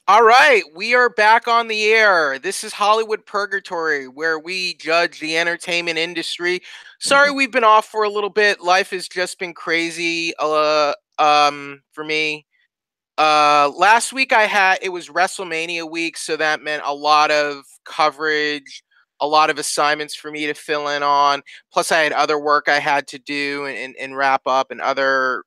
All right, we are back on the air. This is Hollywood Purgatory, where we judge the entertainment industry. Sorry, Mhm. we've been off for a little bit. Life has just been crazy. For me. Last week it was WrestleMania week, so that meant a lot of coverage, a lot of assignments for me to fill in on. Plus, I had other work I had to do and wrap up, and other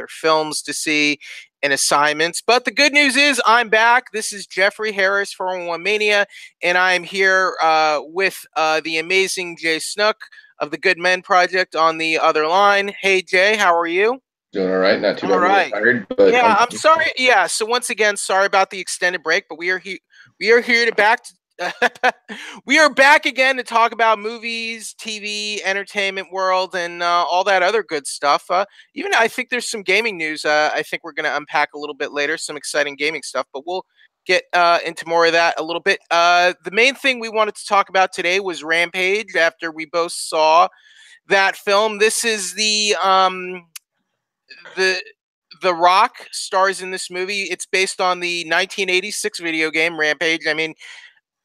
films to see and assignments. But the good news is I'm back. This is Jeffrey Harris from One Mania, and I'm here with the amazing Jay Snook of the Good Men Project on the other line. Hey Jay, how are you? Doing all right. Not too All bad. A little right. tired, but Yeah, I'm sorry. Yeah, so once again, sorry about the extended break, but we are here. We are here to back. We are back again to talk about movies, TV, entertainment world, and all that other good stuff. Even I think there's some gaming news. I think we're going to unpack a little bit later, some exciting gaming stuff, but we'll get into more of that a little bit. The main thing we wanted to talk about today was Rampage. After we both saw that film, this is the the Rock stars in this movie. It's based on the 1986 video game Rampage. I mean,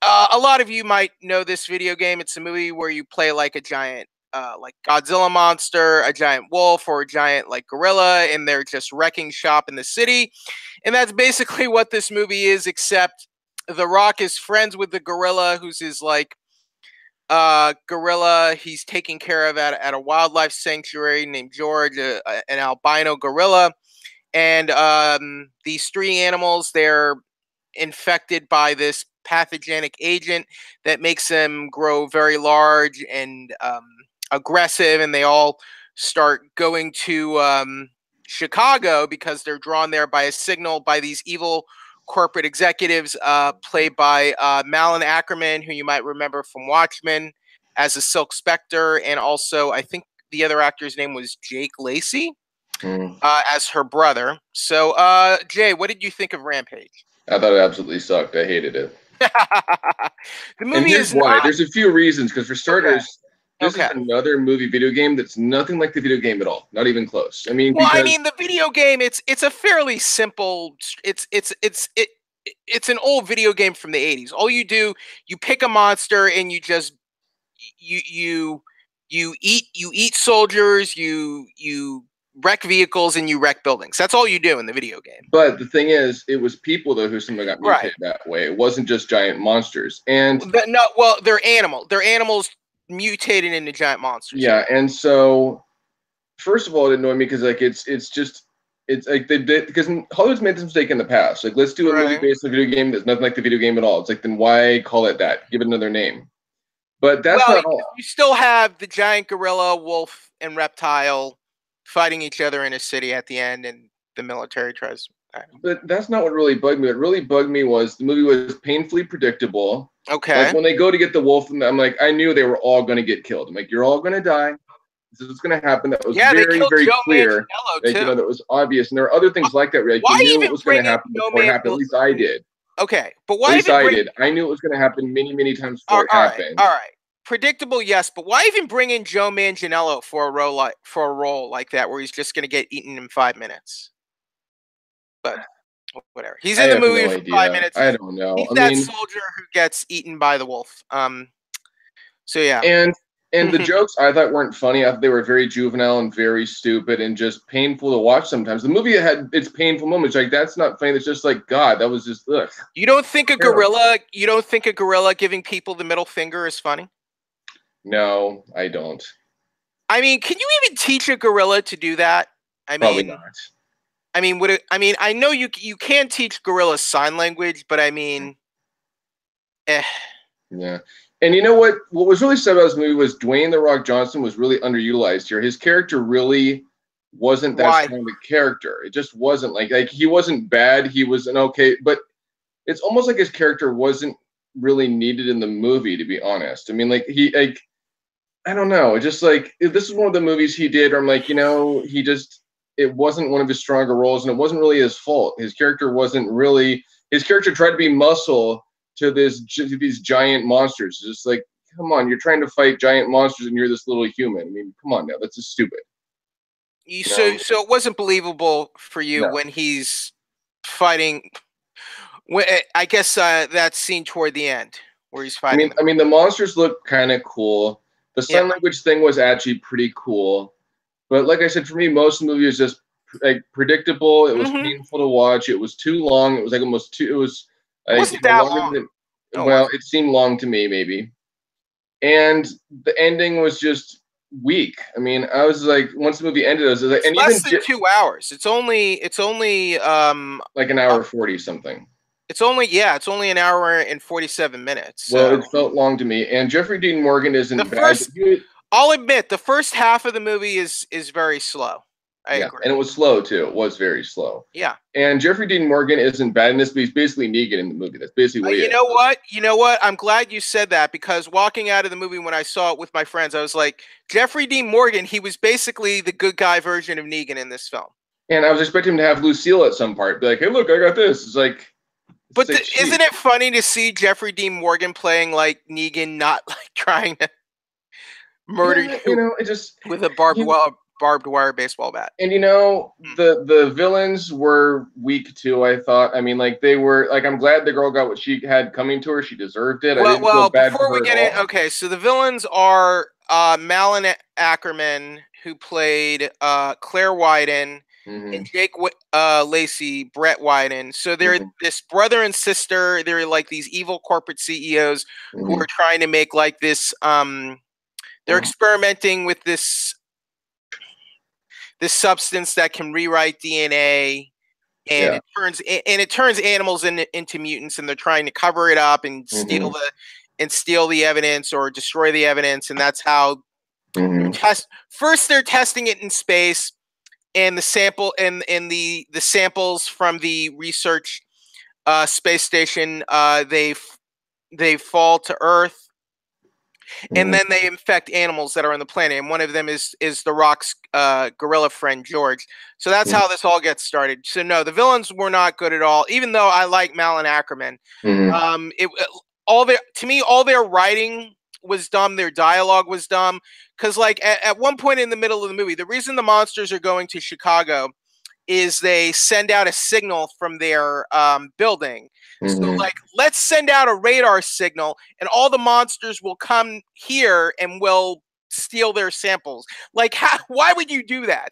a lot of you might know this video game. It's a movie where you play like a giant, like Godzilla monster, a giant wolf, or a giant like gorilla, and they're just wrecking shop in the city. And that's basically what this movie is. Except The Rock is friends with the gorilla, who's his like gorilla he's taking care of at a wildlife sanctuary named George, an albino gorilla. And these three animals, they're infected by this pathogenic agent that makes them grow very large and aggressive, and they all start going to Chicago because they're drawn there by a signal by these evil corporate executives, played by Malin Ackerman, who you might remember from Watchmen as a Silk Spectre, and also I think the other actor's name was Jake Lacey mm, as her brother. So, Jay, what did you think of Rampage? I thought it absolutely sucked. I hated it. The And movie here's is why. not There's a few reasons. Because for okay. starters, this is Okay. another movie video game that's nothing like the video game at all. Not even close. I mean, Well, I because mean, the video game it's a fairly simple. It's an old video game from the 80s. All you do, you pick a monster and you just you you you eat soldiers, you wreck vehicles and you wreck buildings. That's all you do in the video game. but the thing is, it was people though who somehow got Right. mutated that way. It wasn't just giant monsters. And No, well, they're animal. They're animals mutated into giant monsters. Yeah. yeah, and so first of all, it annoyed me because like it's just it's like they did because Hollywood's made this mistake in the past. Like, let's do a movie Right. based on a video game that's nothing like the video game at all. It's like, then why call it that? Give it another name. But that's Well, not all. you still have the giant gorilla, wolf, and reptile fighting each other in a city at the end, and the military tries. I don't But that's not what really bugged me. What really bugged me was the movie was painfully predictable. know. Like Okay. when they go to get the wolf, and I'm like, I knew they were all going to get killed. I'm like, you're all going to die. This is what's going to happen. That was Yeah, they very, killed very Joe clear. Manganiello Like, too. that was obvious. And there are other things like that where like, you Why knew it even was going bring to in happen Joe before it happened. At Manganiello? least I did. Okay, but At why least even I bring? did. I knew it was going to happen many, many times before it All right, happened. all right. Predictable, yes, but why even bring in Joe Manganiello for a role like that where he's just going to get eaten in 5 minutes? But whatever. He's I in the have movie no for five idea. minutes. I don't know. He's I that mean, soldier who gets eaten by the wolf. So yeah. and the jokes I thought weren't funny. I thought they were very juvenile and very stupid and just painful to watch sometimes. The movie had its painful moments. Like, that's not funny. That's just like, God, that was just ugh. Terrible. You don't think a gorilla giving people the middle finger is funny? No, I don't. I mean, can you even teach a gorilla to do that? I Probably mean, not. I know you can teach gorillas sign language, but I mean, eh. Yeah. And you know what? What was really sad about this movie was Dwayne the Rock Johnson was really underutilized here. His character really wasn't that Why? strong of a character. It just wasn't like he wasn't bad. He was an okay, but it's almost like his character wasn't really needed in the movie, to be honest. I mean, like he like I don't know. It just like this is one of the movies he did where I'm like, he just it wasn't one of his stronger roles, and it wasn't really his fault. His character wasn't really his character tried to be muscle to these giant monsters. Just like, come on, you're trying to fight giant monsters, and you're this little human. I mean, come on now, that's just stupid. So No, it wasn't believable for you no. when he's fighting I guess that scene toward the end where he's I fighting mean, them. I mean, the monsters look kind of cool. The Yeah. sign language thing was actually pretty cool. But like I said, for me, most of the movie was just like predictable. It was painful to watch. It was too long. It was like almost too. It was It like wasn't that longer long. than. No, Well, it seemed long to me, maybe. And the ending was just weak. I mean, I was like, once the movie ended, I was like, it's and less even than 2 hours. like an hour 40 something. It's only an hour and 47 minutes. Well, So it felt long to me. And Jeffrey Dean Morgan the isn't bad. first, I'll admit, the first half of the movie is very slow. I agree. And it was slow too. It was very slow. Yeah. And Jeffrey Dean Morgan isn't bad in this, but he's basically Negan in the movie. That's basically what he is. You know what? I'm glad you said that, because walking out of the movie when I saw it with my friends, I was like, Jeffrey Dean Morgan, he was basically the good guy version of Negan in this film. And I was expecting him to have Lucille at some part, be like, "Hey, look, I got this." It's like, but isn't it funny to see Jeffrey Dean Morgan playing like Negan, not like trying to murder you, it just with a barbed wire baseball bat? And the villains were weak too, I thought. I mean, like they were like, I'm glad the girl got what she had coming to her. She deserved it. I didn't feel bad before for we her get at in, all. okay, so the villains are Malin Ackerman, who played Claire Wyden, and Jake Lacey, Brett Wyden. So they're this brother and sister. They're like these evil corporate CEOs who are trying to make like this. They're experimenting with this substance that can rewrite DNA, and it turns animals into mutants, and they're trying to cover it up and steal the evidence or destroy the evidence, and that's how first they're testing it in space, and the sample and the samples from the research space station they fall to Earth. And then they infect animals that are on the planet, and one of them is the Rock's gorilla friend George. So that's how this all gets started. So no, the villains were not good at all. Even though I like Malin Ackerman, all their writing was dumb. Their dialogue was dumb, because like at one point in the middle of the movie, the reason the monsters are going to Chicago is they send out a signal from their building. So like, let's send out a radar signal and all the monsters will come here and will steal their samples. Like, why would you do that?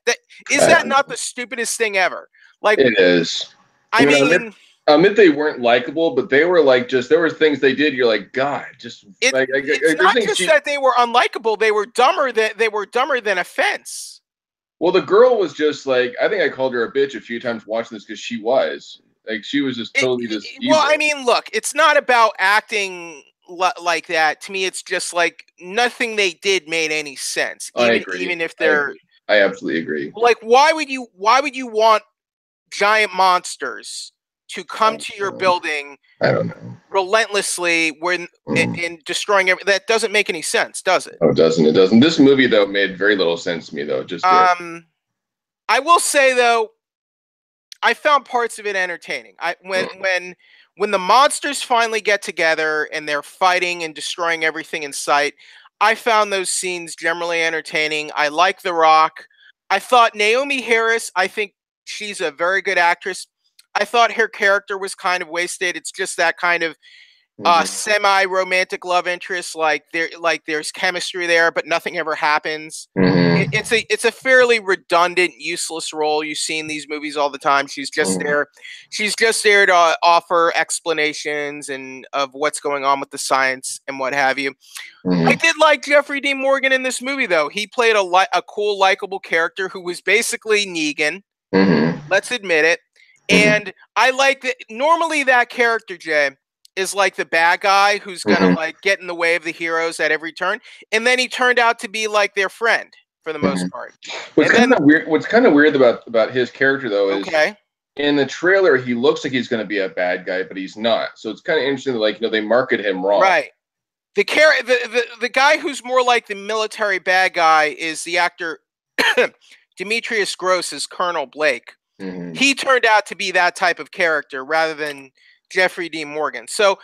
Is that not the stupidest thing ever? Like, it is. I mean, admit they weren't likable, but they were like, just there were things they did. You're like, God, just it's not just that they were unlikable. They were dumber than a fence. Well, the girl was just like, I think I called her a bitch a few times watching this, because she was just totally just evil. Well, I mean, look, it's not about acting like that. To me, it's just like nothing they did made any sense. Even if they're, I absolutely agree. Like, why would you want giant monsters to come to your building? I don't know. Relentlessly, when in destroying everything. That doesn't make any sense, does it? Oh, it doesn't. It doesn't. This movie though made very little sense to me though. Just I will say though, I found parts of it entertaining. When the monsters finally get together and they're fighting and destroying everything in sight, I found those scenes generally entertaining. I like The Rock. I thought Naomi Harris, I think she's a very good actress. I thought her character was kind of wasted. It's just that kind of semi-romantic love interest. Like there's chemistry there, but nothing ever happens. It's a fairly redundant, useless role you see in these movies all the time. She's just there. She's just there to offer explanations and of what's going on with the science and what have you. I did like Jeffrey Dean Morgan in this movie, though. He played a cool, likable character who was basically Negan. Let's admit it. And I like that. Normally, that character, Jay, is like the bad guy who's gonna like get in the way of the heroes at every turn, and then he turned out to be like their friend for the most part. What's kind of weird about his character though is in the trailer he looks like he's going to be a bad guy, but he's not. So it's kind of interesting that, like, they market him wrong. Right. The guy who's more like the military bad guy is the actor Demetrius Gross as Colonel Blake. He turned out to be that type of character rather than Jeffrey Dean Morgan. So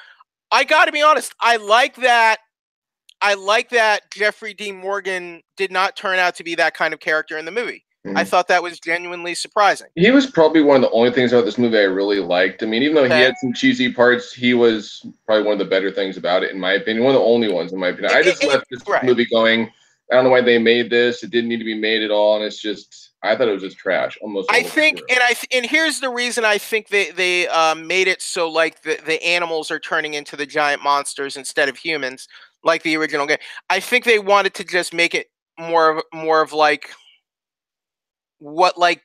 I got to be honest, I like that Jeffrey Dean Morgan did not turn out to be that kind of character in the movie. I thought that was genuinely surprising. He was probably one of the only things about this movie I really liked. I mean, even though he Okay. had some cheesy parts, he was probably one of the better things about it, in my opinion. One of the only ones, in my opinion. I just left this Right. movie going, I don't know why they made this. It didn't need to be made at all, and it's just, I thought it was just trash. Almost all I the way think, through. and here's the reason I think they made it so like the animals are turning into the giant monsters instead of humans, like the original game. I think they wanted to just make it more of like what like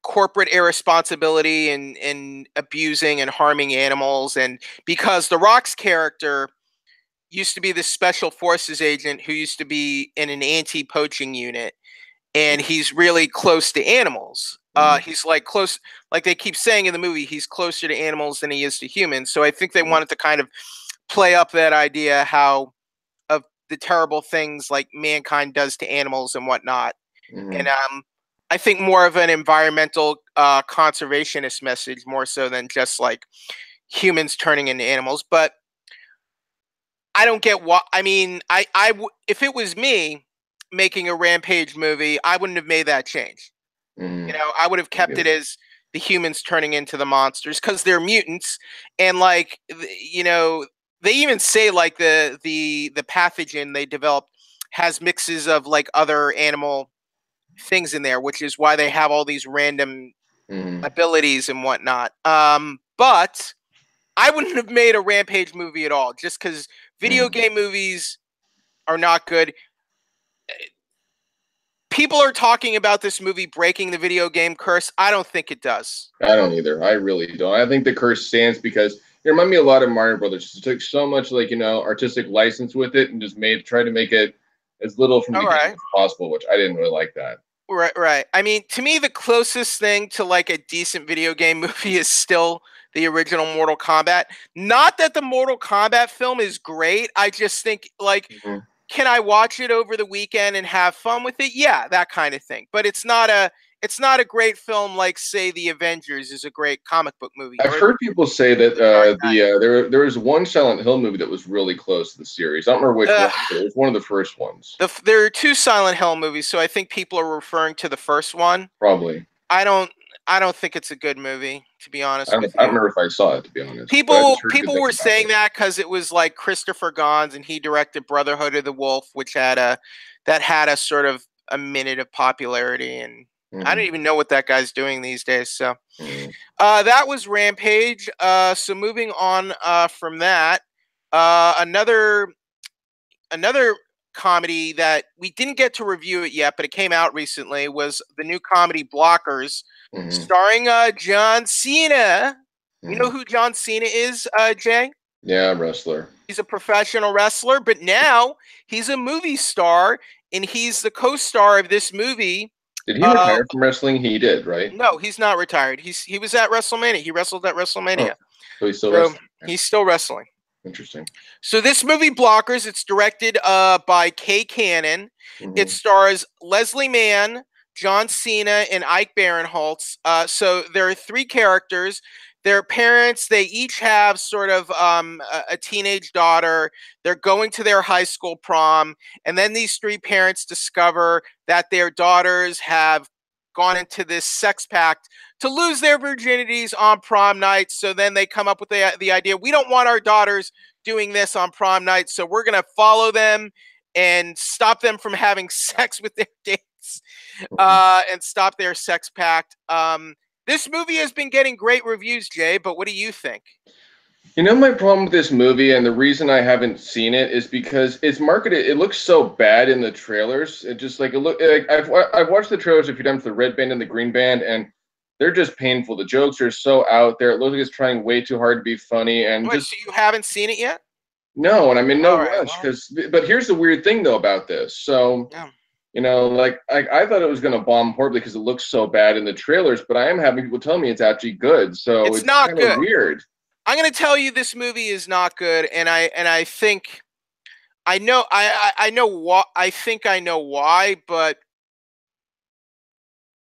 corporate irresponsibility and abusing and harming animals, and because The Rock's character used to be this special forces agent who used to be in an anti-poaching unit, and he's really close to animals. He's like close, like they keep saying in the movie, he's closer to animals than he is to humans. So I think they wanted to kind of play up that idea how of the terrible things like mankind does to animals and whatnot. And I think more of an environmental conservationist message more so than just like humans turning into animals. But I don't get what I mean. If it was me making a Rampage movie, I wouldn't have made that change. You know, I would have kept it as the humans turning into the monsters because they're mutants, and like you know, they even say like the pathogen they developed has mixes of like other animal things in there, which is why they have all these random abilities and whatnot. But I wouldn't have made a Rampage movie at all, just because video game movies are not good. People are talking about this movie breaking the video game curse. I don't think it does. I don't either. I really don't. I think the curse stands because it reminded me a lot of Mario Brothers. It took so much artistic license with it and just tried to make it as little from the beginning as possible, which I didn't really like that. Right. I mean, to me, the closest thing to like a decent video game movie is still the original Mortal Kombat. Not that the Mortal Kombat film is great. I just think like, can I watch it over the weekend and have fun with it? Yeah, that kind of thing. But it's not a great film like say The Avengers is a great comic book movie. I've heard people say that there was one Silent Hill movie that was really close to the series. I don't remember which one, but it was one of the first ones. There are two Silent Hill movies, so I think people are referring to the first one. Probably. I don't think it's a good movie, to be honest with you. I don't remember if I saw it, to be honest. People were saying that because it was like Christopher Gans and he directed Brotherhood of the Wolf, which had a sort of a minute of popularity, and I don't even know what that guy's doing these days. So that was Rampage. So moving on from that, another comedy that we didn't get to review it yet, but it came out recently, was the new comedy Blockers, starring John Cena. You know who John Cena is, Jay? Yeah, wrestler. He's a professional wrestler, but now he's a movie star, and he's the co-star of this movie. Did he retire from wrestling? He did, right? No, he's not retired. He was at WrestleMania. He wrestled at WrestleMania. Oh, so he's still wrestling. He's still wrestling. Interesting. So this movie, Blockers, it's directed by Kay Cannon. It stars Leslie Mann, John Cena, and Ike Barinholtz. So there are three characters. Their parents, they each have sort of a teenage daughter. They're going to their high school prom. And then these three parents discover that their daughters have gone into this sex pact to lose their virginities on prom night. So then they come up with the idea, we don't want our daughters doing this on prom night, so we're going to follow them and stop them from having sex with their dates and stop their sex pact. This movie has been getting great reviews, Jay, but what do you think? You know, my problem with this movie, and the reason I haven't seen it, is because it's marketed. It looks so bad in the trailers. It just like I've watched the trailers a few times, the red band and the green band, and they're just painful. The jokes are so out there. It looks like it's trying way too hard to be funny. And so you haven't seen it yet? No, and I'm in no rush but here's the weird thing though about this. So. Yeah. You know, like I thought it was going to bomb horribly because it looks so bad in the trailers, but I am having people tell me it's actually good. So it's not good. Weird. I'm going to tell you this movie is not good, and I think I know why. I think I know why, but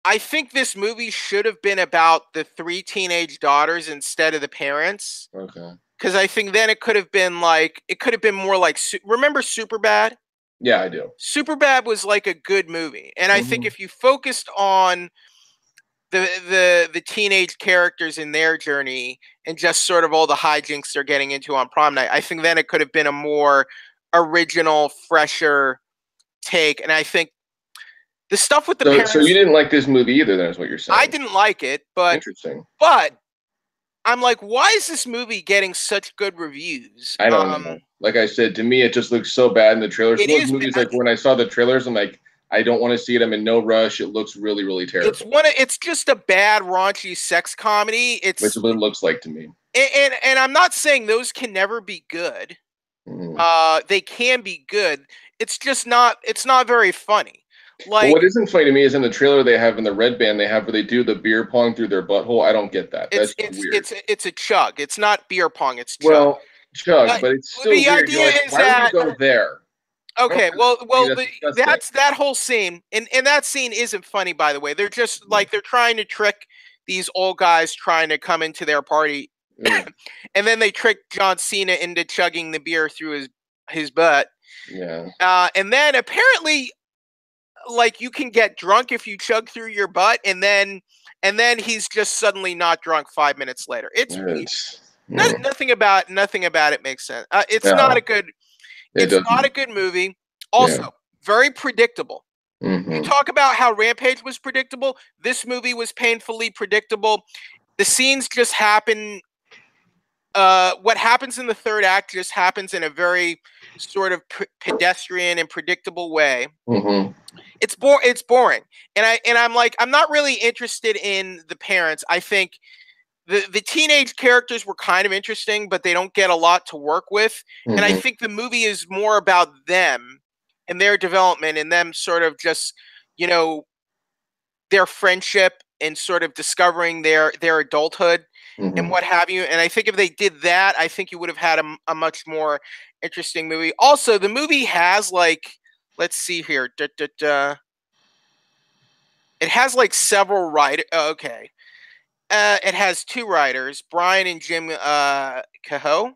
I think this movie should have been about the three teenage daughters instead of the parents. Okay. Because I think then it could have been more like, remember Superbad? Yeah, I do. Superbad was like a good movie, and I think Mhm. if you focused on the teenage characters in their journey and just sort of all the hijinks they're getting into on prom night, I think then it could have been a more original, fresher take. And I think the stuff with the So you parents, didn't like this movie either, then is what you're I saying. didn't like it, but Interesting. but I'm like, why is this movie getting such good reviews? I don't know. Like I said, to me, it just looks so bad in the trailers. It Some of those is movies, bad. like when I saw the trailers, I'm like, I don't want to see it. I'm in no rush. It looks really, really terrible. It's just a bad raunchy sex comedy. Which is what it looks like to me. And I'm not saying those can never be good. Mhm. They can be good. It's just not. It's not very funny. But Like what isn't funny to me is in the trailer they have in the red band they have where they do the beer pong through their butthole. I don't get that. That's just weird. it's a chug. It's not beer pong. It's chug. Well, chug, but it's still The weird. You're idea like, is why would you that go there? okay. That's disgusting. That's that whole scene, and that scene isn't funny, by the way. They're just like they're trying to trick these old guys trying to come into their party, Mm, and then they trick John Cena into chugging the beer through his butt. yeah. And then apparently, like you can get drunk if you chug through your butt, and then he's just suddenly not drunk 5 minutes later. It's weird. It's, mm, Nothing about it makes sense. It's not a no, good. it It's not a doesn't. good movie. Yeah. Also, very predictable. You Hmm. talk about how Rampage was predictable. This movie was painfully predictable. The scenes just happen. What happens in the third act just happens in a very sort of pedestrian and predictable way. Hmm. It's boring, and I'm like I'm not really interested in the parents. I think the teenage characters were kind of interesting, but they don't get a lot to work with. And I Hmm. think the movie is more about them and their development and them sort of just you know their friendship and sort of discovering their adulthood and Hmm. what have you. And I think if they did that, I think you would have had a much more interesting movie. Also, the movie has like, let's see here, it has like several writers. Okay, it has two writers, Brian and Jim Cahoe.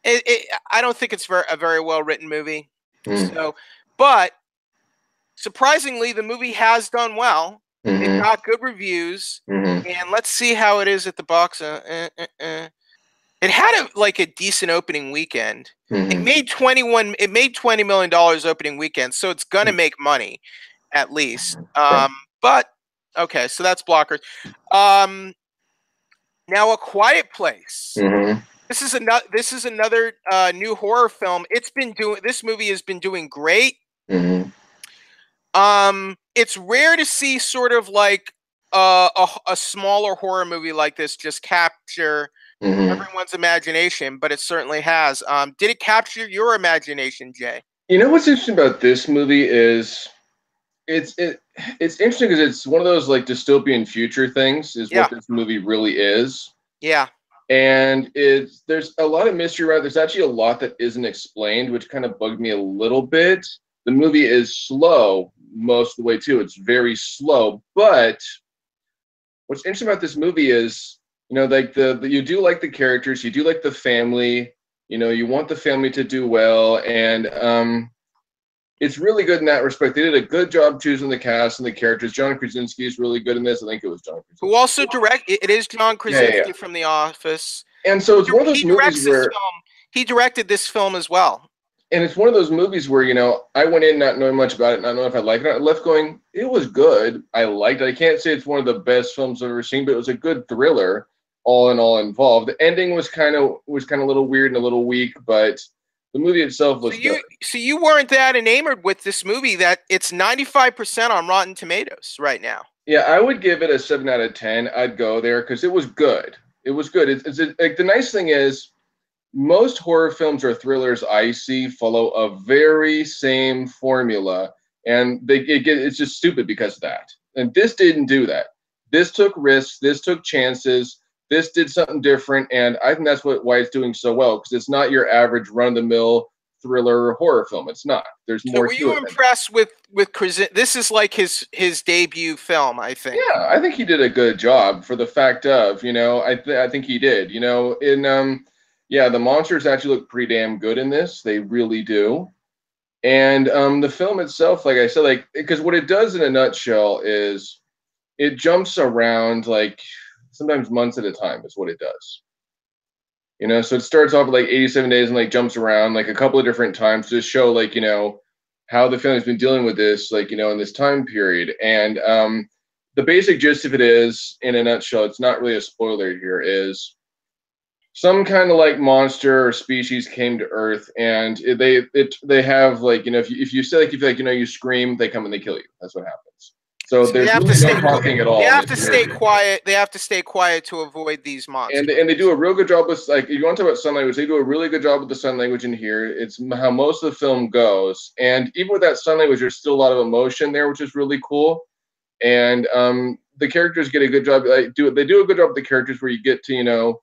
I don't think it's a very well written movie. So, but surprisingly, the movie has done well. It Hmm. got good reviews, Hmm. and let's see how it is at the box. It had like a decent opening weekend. It Hmm. made 21. It made $20 million opening weekend, so it's gonna make money at least. Right. But okay, so that's Blockers. Um, Now, A Quiet Place. Hmm. This is another new horror film. It's been doing. This movie has been doing great. Hmm. It's rare to see sort of like a smaller horror movie like this just capture Hmm. everyone's imagination, but it certainly has. Did it capture your imagination, Jay? You know what's interesting about this movie is it's it it's interesting because it's one of those like dystopian future things is Yeah, what this movie really is. yeah. And there's a lot of mystery around. There's actually a lot that isn't explained, which kind of bugged me a little bit. The movie is slow most of the way too. It's very slow. But what's interesting about this movie is, like you do like the characters, you do like the family. You want the family to do well, and it's really good in that respect. They did a good job choosing the cast and the characters. John Krasinski is really good in this. I think it was John Who Krasinski. also direct? It is John Yeah, yeah, Krasinski yeah. from The Office. And so it's one of those He movies directs this where film. He directed this film as well. and it's one of those movies where I went in not knowing much about it, not knowing if I liked it. I left going, it was good. I liked it. I can't say it's one of the best films I've ever seen, but it was a good thriller, all in all involved. The ending was kind of a little weird and a little weak, but the movie itself was good. So you weren't that enamored with this movie that it's 95% on Rotten Tomatoes right now. Yeah, I would give it a 7 out of 10. I'd go there because it was good. It was good. Like the nice thing is most horror films or thrillers I see follow a very same formula, and it's just stupid because of that. And this didn't do that. This took risks. This took chances. This did something different, and I think that's why it's doing so well because it's not your average run-of-the-mill thriller or horror film. It's not. There's So more were to you it than that. impressed with Krasinski? This is like his debut film, I think. Yeah, I think he did a good job for the fact of, I think he did. Yeah, the monsters actually look pretty damn good in this. They really do. And the film itself, like I said, like because what it does in a nutshell is it jumps around like sometimes months at a time is what it does. You know, so it starts off at like 87 days and like jumps around like a couple of different times to show like, you know, how the family's been dealing with this, like, you know, in this time period. And the basic gist of it is, in a nutshell, it's not really a spoiler here, is some kind of like monster or species came to Earth, and they have like, you know, if you say like, if like, you know, you scream, they come and they kill you. That's what happens. So So they there's have to really no stay. talking at all. They in have this to stay movie. quiet. They have to stay quiet to avoid these monsters. And they do a real good job with, like, if you want to talk about sign language, they do a really good job with the sign language in here. It's how most of the film goes, and even with that sign language, there's still a lot of emotion there, which is really cool. And the characters get a good job. They do a good job with the characters, where you get to, you know,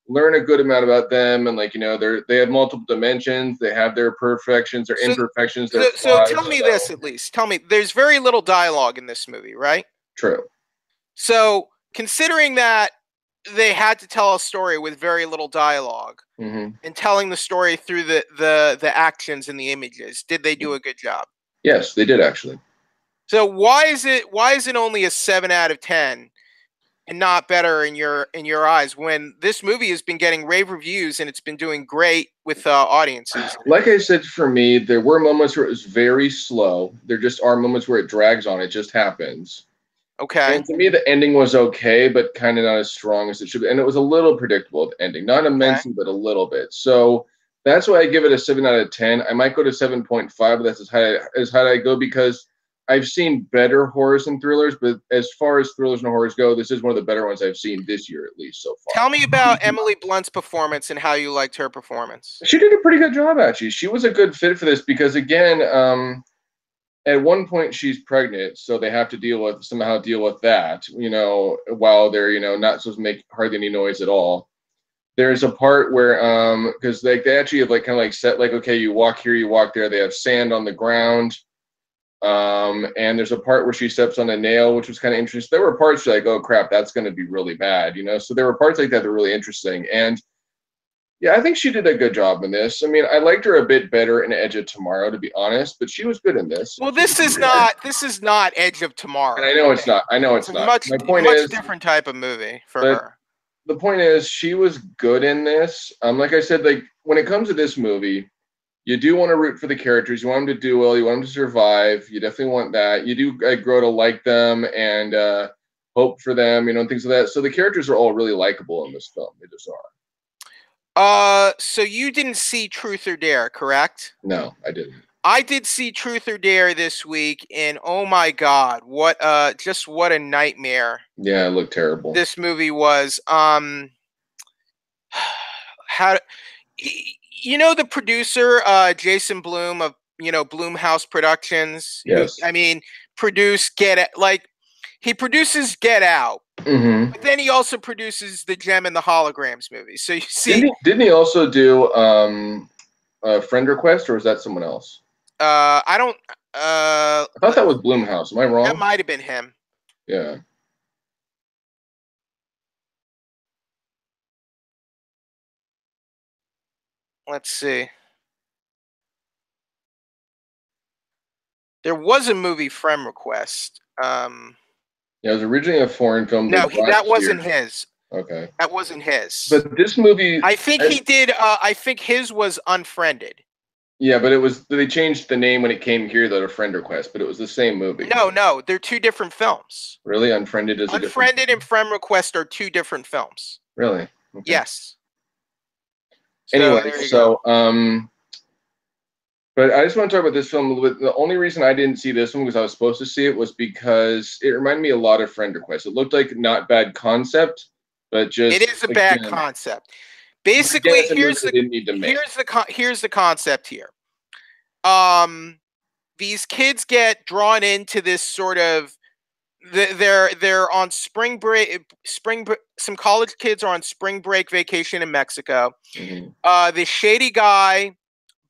learn a good amount about them, and like, you know, they have multiple dimensions. They have their perfections, their So, imperfections, their so flaws. tell me this at least. Tell me, there's very little dialogue in this movie, right? True. So considering that they had to tell a story with very little dialogue Mm-hmm. and telling the story through the actions and the images, did they do a good job? Yes, they did actually. So why is it only a 7 out of 10 and not better in your eyes when this movie has been getting rave reviews and it's been doing great with audiences? Like I said, for me, there were moments where it was very slow. There just are moments where it drags on. It just happens. Okay. And to me, the ending was okay, but kind of not as strong as it should be. And it was a little predictable, the ending. Not immensely, but a little bit. So that's why I give it a 7 out of 10. I might go to 7.5, but that's as high I go, because I've seen better horrors and thrillers. But as far as thrillers and horrors go, this is one of the better ones I've seen this year, at least so far. Tell me about Emily Blunt's performance and how you liked her performance. She did a pretty good job, actually. She was a good fit for this because, again, at one point she's pregnant, so they have to somehow deal with that, you know, while they're, you know, not supposed to make hardly any noise at all. There's a part where because they actually have like kind of like set like, okay, you walk here, you walk there. They have sand on the ground. And there's a part where she steps on a nail, which was kind of interesting. There were parts like, oh crap, that's going to be really bad, you know. So there were parts like that that were really interesting. And yeah, I think she did a good job in this. I mean, I liked her a bit better in Edge of Tomorrow, to be honest, but she was good in this. Well, this is not Edge of Tomorrow. And I know it's not. I know it's not. Much My point much is, different type of movie for her. the point is, she was good in this. Like I said, like when it comes to this movie, you do want to root for the characters. You want them to do well. You want them to survive. You definitely want that. You do grow to like them and hope for them, you know, and things like that. So the characters are all really likable in this film. They just are. So you didn't see Truth or Dare, correct? No, I didn't. I did see Truth or Dare this week, and oh my God, what a nightmare. Yeah, it looked terrible. This movie was. How, you know, the producer, Jason Blum of, you know, Blumhouse Productions. Yes. Who, I mean, he produces Get Out. Mm-hmm. But then he also produces the Gem and the Holograms movies. So you see, didn't he also do a Friend Request, or was that someone else? I don't. I thought that was Blumhouse. Am I wrong? That might have been him. Yeah. Let's see. There was a movie, Friend Request. Yeah, it was originally a foreign film. No, that wasn't his. Okay. That wasn't his. But this movie, I think he did. I think his was Unfriended. Yeah, but they changed the name when it came here, though, to Friend Request, but it was the same movie. No, they're two different films. Really? Unfriended is Unfriended and Friend Request are two different films. Really? Okay. Yes. Anyway, but I just want to talk about this film a little bit. The only reason I didn't see this one, because I was supposed to see it, was because it reminded me a lot of Friend Request. It looked like not bad concept, but just it is a bad concept. Basically, here's the concept here. These kids get drawn into this sort of they're on spring break. Some college kids are on spring break vacation in Mexico. Mm-hmm. The shady guy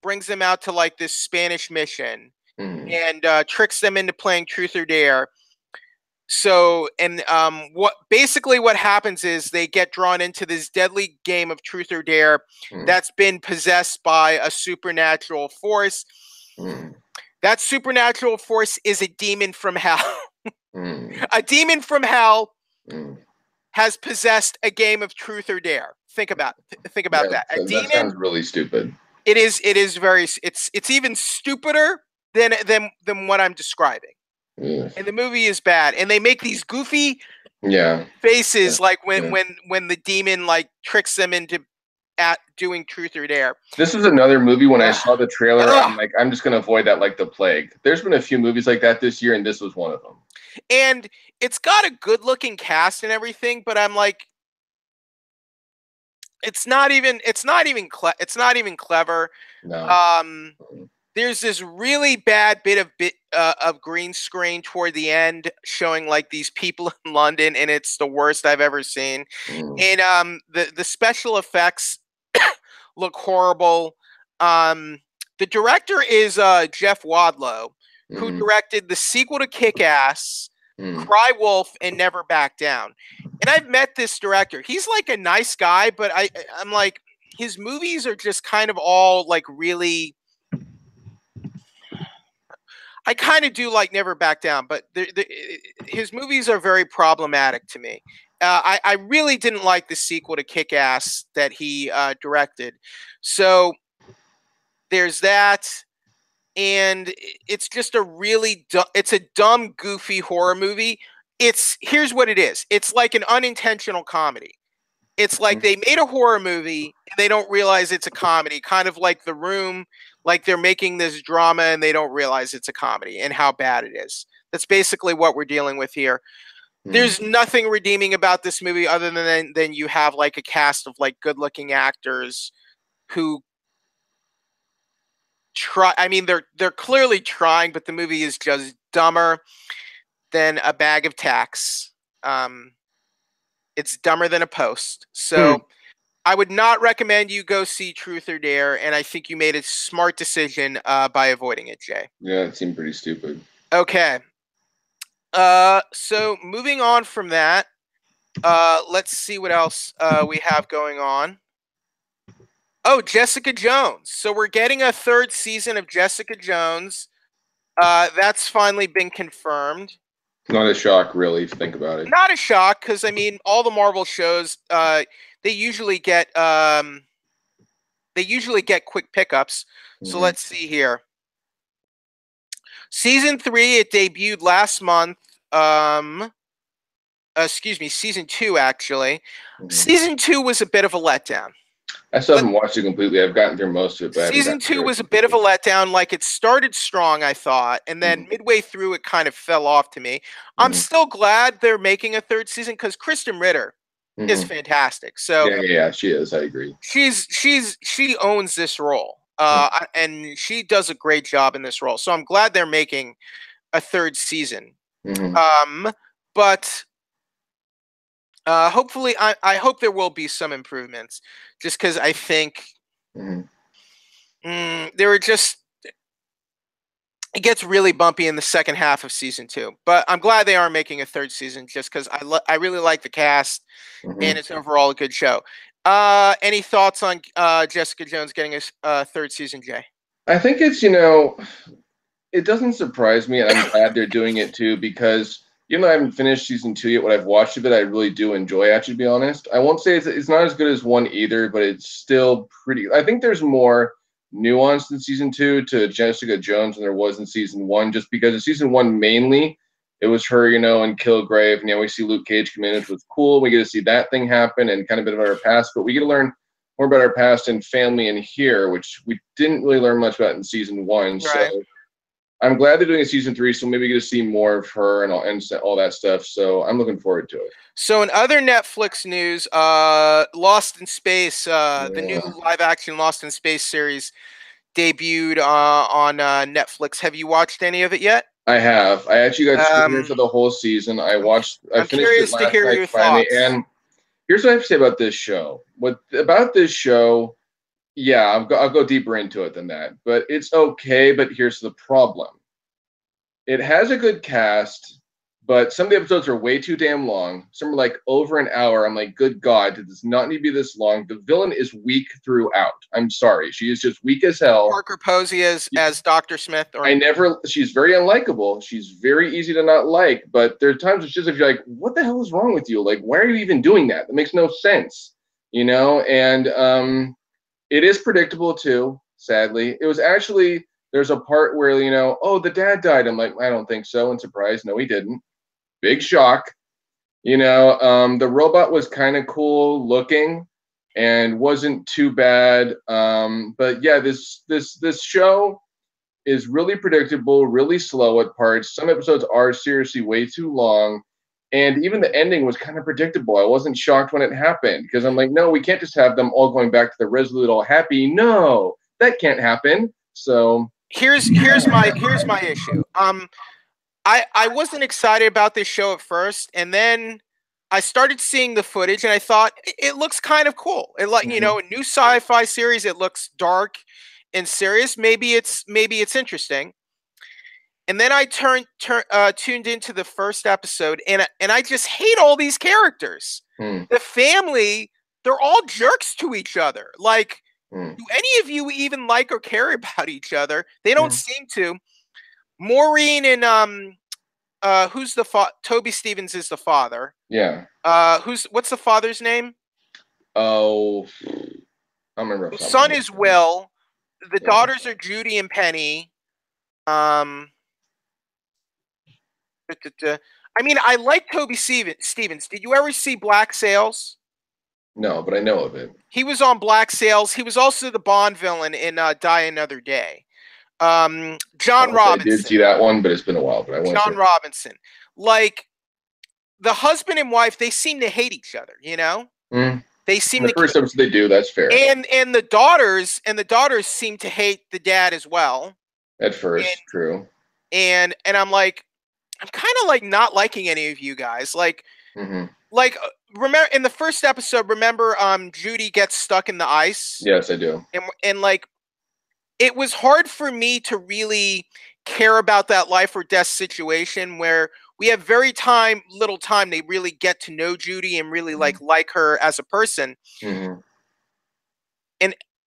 brings them out to like this Spanish mission and tricks them into playing Truth or Dare. So, and what happens is they get drawn into this deadly game of Truth or Dare that's been possessed by a supernatural force. Mm. That supernatural force is a demon from hell. Mm. A demon from hell Mm. has possessed a game of truth or dare. Think about Yeah, that. A that demon. sounds really stupid. It is very. It's even stupider than what I'm describing. Yeah. And the movie is bad. And they make these goofy Yeah. faces like Yeah. when the demon like tricks them into doing truth or dare. This is another movie. When I saw the trailer, Ugh. I'm like, I'm just gonna avoid that like the plague. There's been a few movies like that this year, and this was one of them. And it's got a good looking cast and everything, but I'm like, it's not even clever. No. There's this really bad bit of green screen toward the end showing like these people in London, and it's the worst I've ever seen. Mm. And the special effects look horrible. The director is Jeff Wadlow, who directed the sequel to Kick-Ass, Cry Wolf, and Never Back Down. And I've met this director. He's like a nice guy, but I'm like, his movies are just kind of all like really. I kind of do like Never Back Down, but his movies are very problematic to me. I really didn't like the sequel to Kick-Ass that he directed. So there's that. And it's just a really it's a dumb, goofy horror movie. Here's what it is. It's like an unintentional comedy. It's like they made a horror movie and they don't realize it's a comedy, kind of like The Room, like they're making this drama and they don't realize it's a comedy and how bad it is. That's basically what we're dealing with here. There's nothing redeeming about this movie other than you have like a cast of like good-looking actors who try. I mean, they're clearly trying, but the movie is just dumber than a bag of tacks. It's dumber than a post. So I would not recommend you go see Truth or Dare, and I think you made a smart decision by avoiding it, Jay. Yeah, it seemed pretty stupid. Okay. So moving on from that, let's see what else we have going on. Oh, Jessica Jones. So we're getting a third season of Jessica Jones. That's finally been confirmed. Not a shock, really, if you think about it. Not a shock, because I mean, all the Marvel shows, they usually get quick pickups. So let's see here. Season 3, it debuted last month. Excuse me, season 2 actually. Season 2 was a bit of a letdown. I still haven't watched it completely. I've gotten through most of it. But season 2 was a bit of a letdown. Like, it started strong, I thought, and then midway through, it kind of fell off to me. I'm still glad they're making a third season because Kristen Ritter is fantastic. So yeah, she is. I agree. She owns this role, and she does a great job in this role. So I'm glad they're making a third season. But hopefully, I hope there will be some improvements, just because I think there were just. It gets really bumpy in the second half of season 2, but I'm glad they are making a third season just because I really like the cast and it's overall a good show. Any thoughts on Jessica Jones getting a third season, Jay? I think it's, it doesn't surprise me, and I'm glad they're doing it too, because even though I haven't finished season 2 yet, what I've watched of it, I really do enjoy, actually, to be honest. I won't say it's not as good as 1 either, but it's still pretty. I think there's more nuance in season 2 to Jessica Jones than there was in season 1, just because in season 1 mainly it was her, and Kilgrave, and we see Luke Cage come in, which was cool. We get to see that thing happen and kind of a bit about our past, but we get to learn more about our past and family in here, which we didn't really learn much about in season 1. Right. So I'm glad they're doing a season 3, so maybe we get to see more of her and all that stuff. So I'm looking forward to it. So in other Netflix news, Lost in Space, the new live-action Lost in Space series debuted on Netflix. Have you watched any of it yet? I have. I actually got screeners for the whole season. I finished it last night finally. And here's what I have to say about this show. About this show, yeah, I'll go deeper into it than that. But it's okay, but here's the problem. It has a good cast. But some of the episodes are way too damn long. Some are like over an hour. I'm like, good God, it does not need to be this long. The villain is weak throughout. I'm sorry. She is just weak as hell. Parker Posey as Dr. Smith? Or She's very unlikable. She's very easy to not like, but there are times it's just if you're like, what the hell is wrong with you? Like, why are you even doing that? That makes no sense, you know? And it is predictable too, sadly. It was actually, there's a part where, you know, oh, the dad died. I'm like, I don't think so. And surprise, no, he didn't. Big shock. You know, the robot was kind of cool looking and wasn't too bad. But yeah, this show is really predictable, really slow at parts. Some episodes are seriously way too long. And even the ending was kind of predictable. I wasn't shocked when it happened because I'm like, no, we can't just have them all going back to the Resolute all happy. No, that can't happen. So here's my issue. I wasn't excited about this show at first, and then I started seeing the footage, and I thought it looks kind of cool. It like, you know, a new sci-fi series. It looks dark and serious. Maybe it's interesting. And then I tuned into the first episode, and I just hate all these characters. The family, they're all jerks to each other. Like, do any of you even like or care about each other? They don't seem to. Maureen and who's the Toby Stevens is the father. Yeah. What's the father's name? Oh, I don't remember. The son is Will. The daughters are Judy and Penny. I mean, I like Toby Stevens. Did you ever see Black Sails? No, but I know of it. He was on Black Sails. He was also the Bond villain in Die Another Day. John Robinson. I did see that one, but it's been a while. But John Robinson. Like, the husband and wife, they seem to hate each other, you know? They seem to. The first episode they do, that's fair. And the daughters seem to hate the dad as well. At first, true. And I'm like, I'm kind of like not liking any of you guys. Like, like remember in the first episode, remember Judy gets stuck in the ice? Yes, I do. And like, it was hard for me to really care about that life or death situation where we have very little time. They really get to know Judy and really like her as a person. And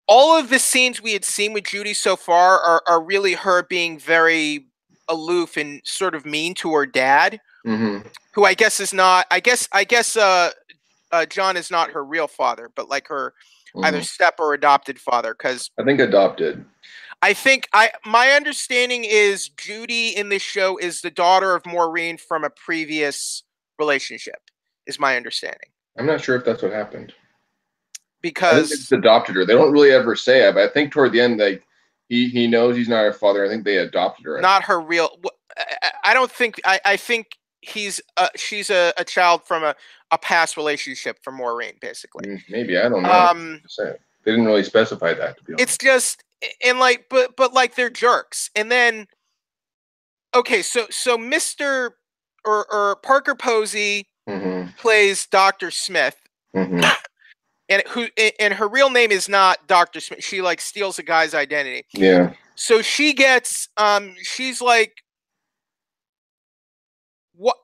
all of the scenes we had seen with Judy so far are really her being very aloof and sort of mean to her dad, who I guess is not. I guess John is not her real father, but like her either step or adopted father. Because I think adopted. I think my understanding is Judy in this show is the daughter of Maureen from a previous relationship, is my understanding. I'm not sure if that's what happened. Because I think it's adopted her. They don't really ever say it, but I think toward the end, like he knows he's not her father. I think they adopted her. Not her real. I don't think. I think she's a child from a past relationship from Maureen, basically. Maybe, I don't know. They didn't really specify that, to be honest. It's just, and like, but like they're jerks. And then, okay, so Mr. or Parker Posey plays Dr. Smith, and her real name is not Dr. Smith. She like steals a guy's identity. Yeah. So she gets, she's like, what?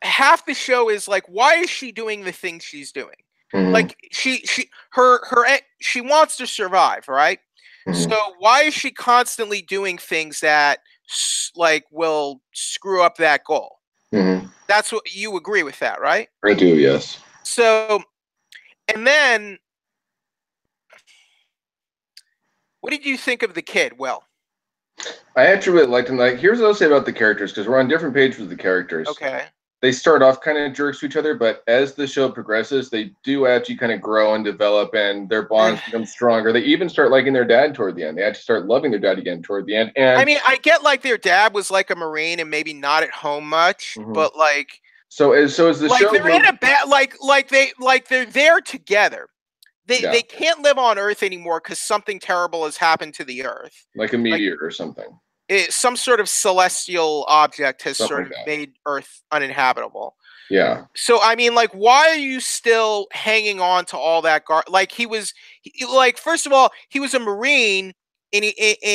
Half the show is like, why is she doing the things she's doing? Like she wants to survive, right? So why is she constantly doing things that like will screw up that goal? That's what you agree with that, right? I do, yes. So, and then, what did you think of the kid? Well, I actually really liked him. Like, here's what I'll say about the characters, because we're on different pages with the characters. Okay. They start off kind of jerks to each other, but as the show progresses, they do actually kind of grow and develop, and their bonds become stronger. They even start liking their dad toward the end. They actually start loving their dad again toward the end. And I mean, I get like their dad was like a Marine and maybe not at home much, but like so as the like show they're in a bad like they're there together. They can't live on Earth anymore because something terrible has happened to the Earth, like a meteor or something. Some sort of celestial object has sort of made Earth uninhabitable. Yeah. So I mean, like, why are you still hanging on to all that? Like like, first of all, he was a Marine, and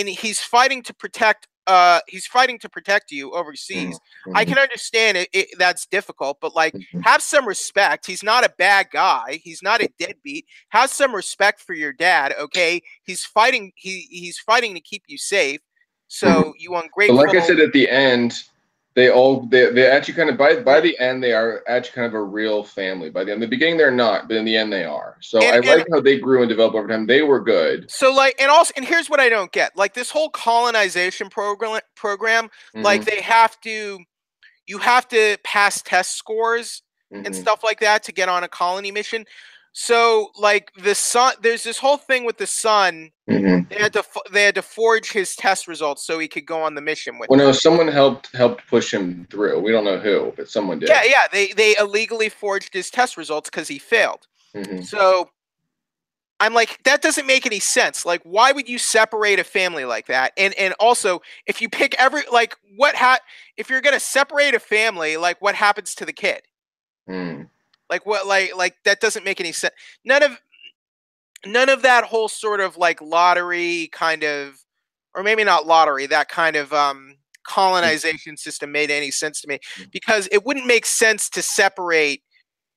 he's fighting to protect to protect you overseas. Mm-hmm. I can understand that's difficult, but like, have some respect. He's not a bad guy. He's not a deadbeat. Have some respect for your dad, okay? He's fighting. He's fighting to keep you safe. So you ungrateful. But like I said, at the end, they actually kind of by the end they are actually kind of a real family. By the end, the beginning they're not, but in the end they are. So I like how they grew and developed over time. They were good. So like, and here's what I don't get: like this whole colonization program, like you have to pass test scores and stuff like that to get on a colony mission. So like the son, there's this whole thing with the son. They had to forge his test results so he could go on the mission with. Well, no, someone helped push him through. We don't know who, but someone did. Yeah. They illegally forged his test results because he failed. So I'm like, that doesn't make any sense. Like, why would you separate a family like that? And also, if you pick if you're gonna separate a family, like what happens to the kid? Like what like that doesn't make any sense. None of that whole sort of like lottery kind of, or maybe not lottery, that kind of colonization system made any sense to me, because it wouldn't make sense to separate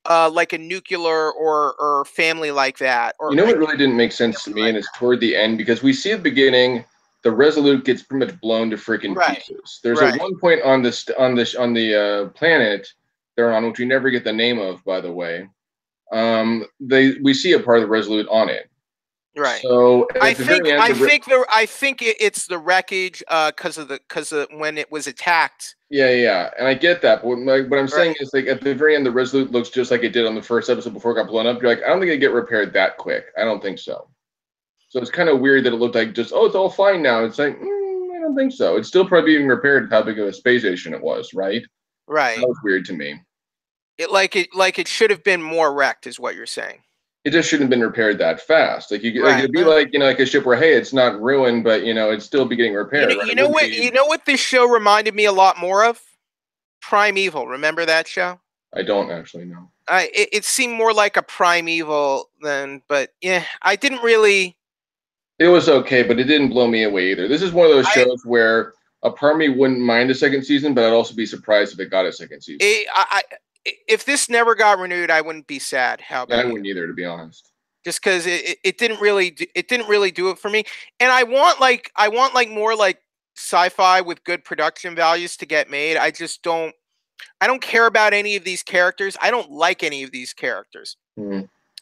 like a nuclear or family like that. Or, you know what really didn't make sense to me, and it's toward the end, because we see at the beginning the Resolute gets pretty much blown to freaking pieces. There's a one point on the planet they're on, which we never get the name of, by the way. We see a part of the Resolute on it. Right. So I think it's the wreckage because of when it was attacked. Yeah, and I get that. But what I'm saying is, like, at the very end, the Resolute looks just like it did on the first episode before it got blown up. You're like, I don't think it get repaired that quick. I don't think so. So it's kind of weird that it looked like just, it's all fine now. It's like, I don't think so. It's still probably being repaired with how big of a space station it was, right? Right. That was weird to me. It should have been more wrecked, is what you're saying. It just shouldn't have been repaired that fast. Like it'd be like like a ship where, hey, it's not ruined, but it'd still be getting repaired. You know what this show reminded me a lot more of? Primeval. Remember that show? I don't actually know. It seemed more like a Primeval than, but yeah, I didn't really. It was okay, but it didn't blow me away either. This is one of those shows where a part of me wouldn't mind a second season, but I'd also be surprised if it got a second season. If this never got renewed, I wouldn't be sad. How about I wouldn't either, to be honest. Just because it didn't really do it for me, and I want more like sci-fi with good production values to get made. I don't care about any of these characters. I don't like any of these characters.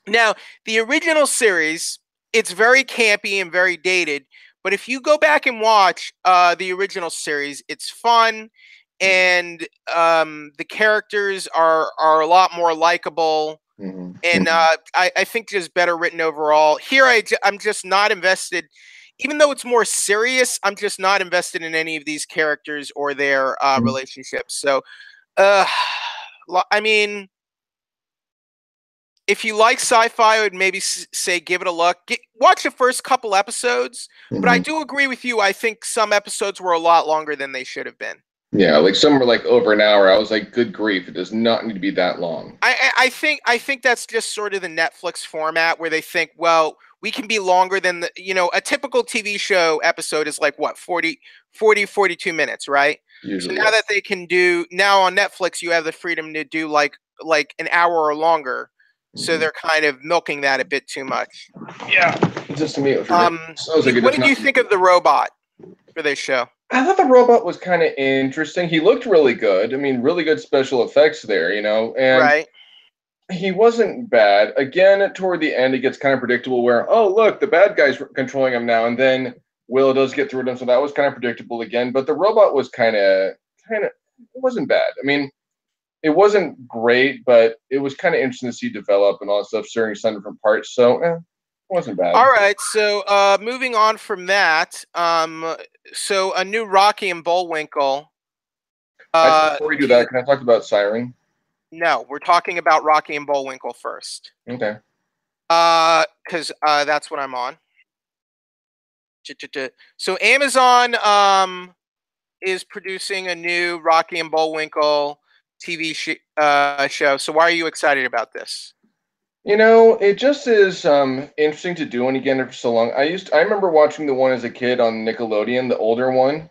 Now, the original series, it's very campy and very dated, but if you go back and watch the original series, it's fun. And the characters are a lot more likable, and I think just better written overall. Here, I'm just not invested, even though it's more serious. I'm just not invested in any of these characters or their relationships. So, I mean, if you like sci-fi, I would maybe say give it a look. Watch the first couple episodes, but I do agree with you. I think some episodes were a lot longer than they should have been. Yeah, like some were like over an hour. I was like, good grief, it does not need to be that long. I think that's just sort of the Netflix format where they think, well, we can be longer than a typical TV show episode is like what, 42 minutes, right? Usually. So now that they can now on Netflix, you have the freedom to do like an hour or longer. So they're kind of milking that a bit too much. Yeah, just to me. What did you think of the robot for this show? I thought the robot was kind of interesting. He looked really good. I mean, really good special effects there, and he wasn't bad. Again, toward the end, it gets kind of predictable where, oh, look, the bad guy's controlling him now, and then Will does get through to him, so that was kind of predictable again. But the robot was it wasn't bad. I mean, it wasn't great, but it was kind of interesting to see develop and all that stuff, sharing some different parts. So, it wasn't bad. All right, so moving on from that, so a new Rocky and Bullwinkle. Before we do that, can I talk about Siren? No, we're talking about Rocky and Bullwinkle first. Okay. Because that's what I'm on. So Amazon is producing a new Rocky and Bullwinkle TV show. So why are you excited about this? It just is interesting to do one again for so long. I remember watching the one as a kid on Nickelodeon, the older one.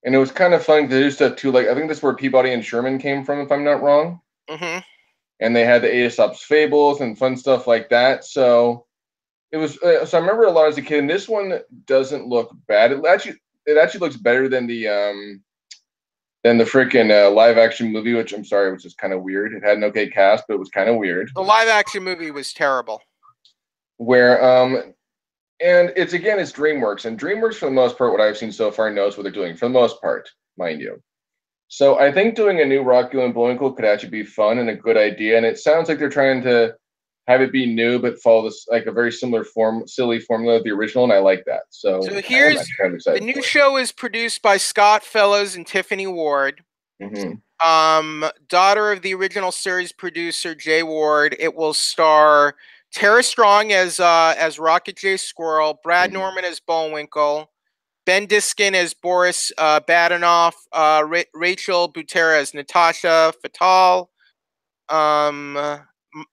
And it was kind of fun to do stuff too. Like I think that's where Peabody and Sherman came from, if I'm not wrong. Mm-hmm. And they had the Aesop's fables and fun stuff like that. So it was. So I remember a lot as a kid. And this one doesn't look bad. It actually looks better than the freaking live action movie, which I'm sorry, was just kind of weird. It had an okay cast, but it was kind of weird. The live action movie was terrible. Where and it's DreamWorks, and DreamWorks for the most part, what I've seen so far, knows what they're doing for the most part, mind you. So I think doing a new Rocky and Bullwinkle could actually be fun and a good idea, and it sounds like they're trying to have it be new but follow this like a very similar silly formula of the original, and I like that. So So I am here's actually kind of the excited new for it. show is produced by Scott Fellows and Tiffany Ward. Mm-hmm. Daughter of the original series producer Jay Ward. It will star Tara Strong as Rocket J. Squirrel, Brad Mm-hmm. Norman as Bullwinkle, Ben Diskin as Boris Badenoff, Rachel Butera as Natasha Fatal,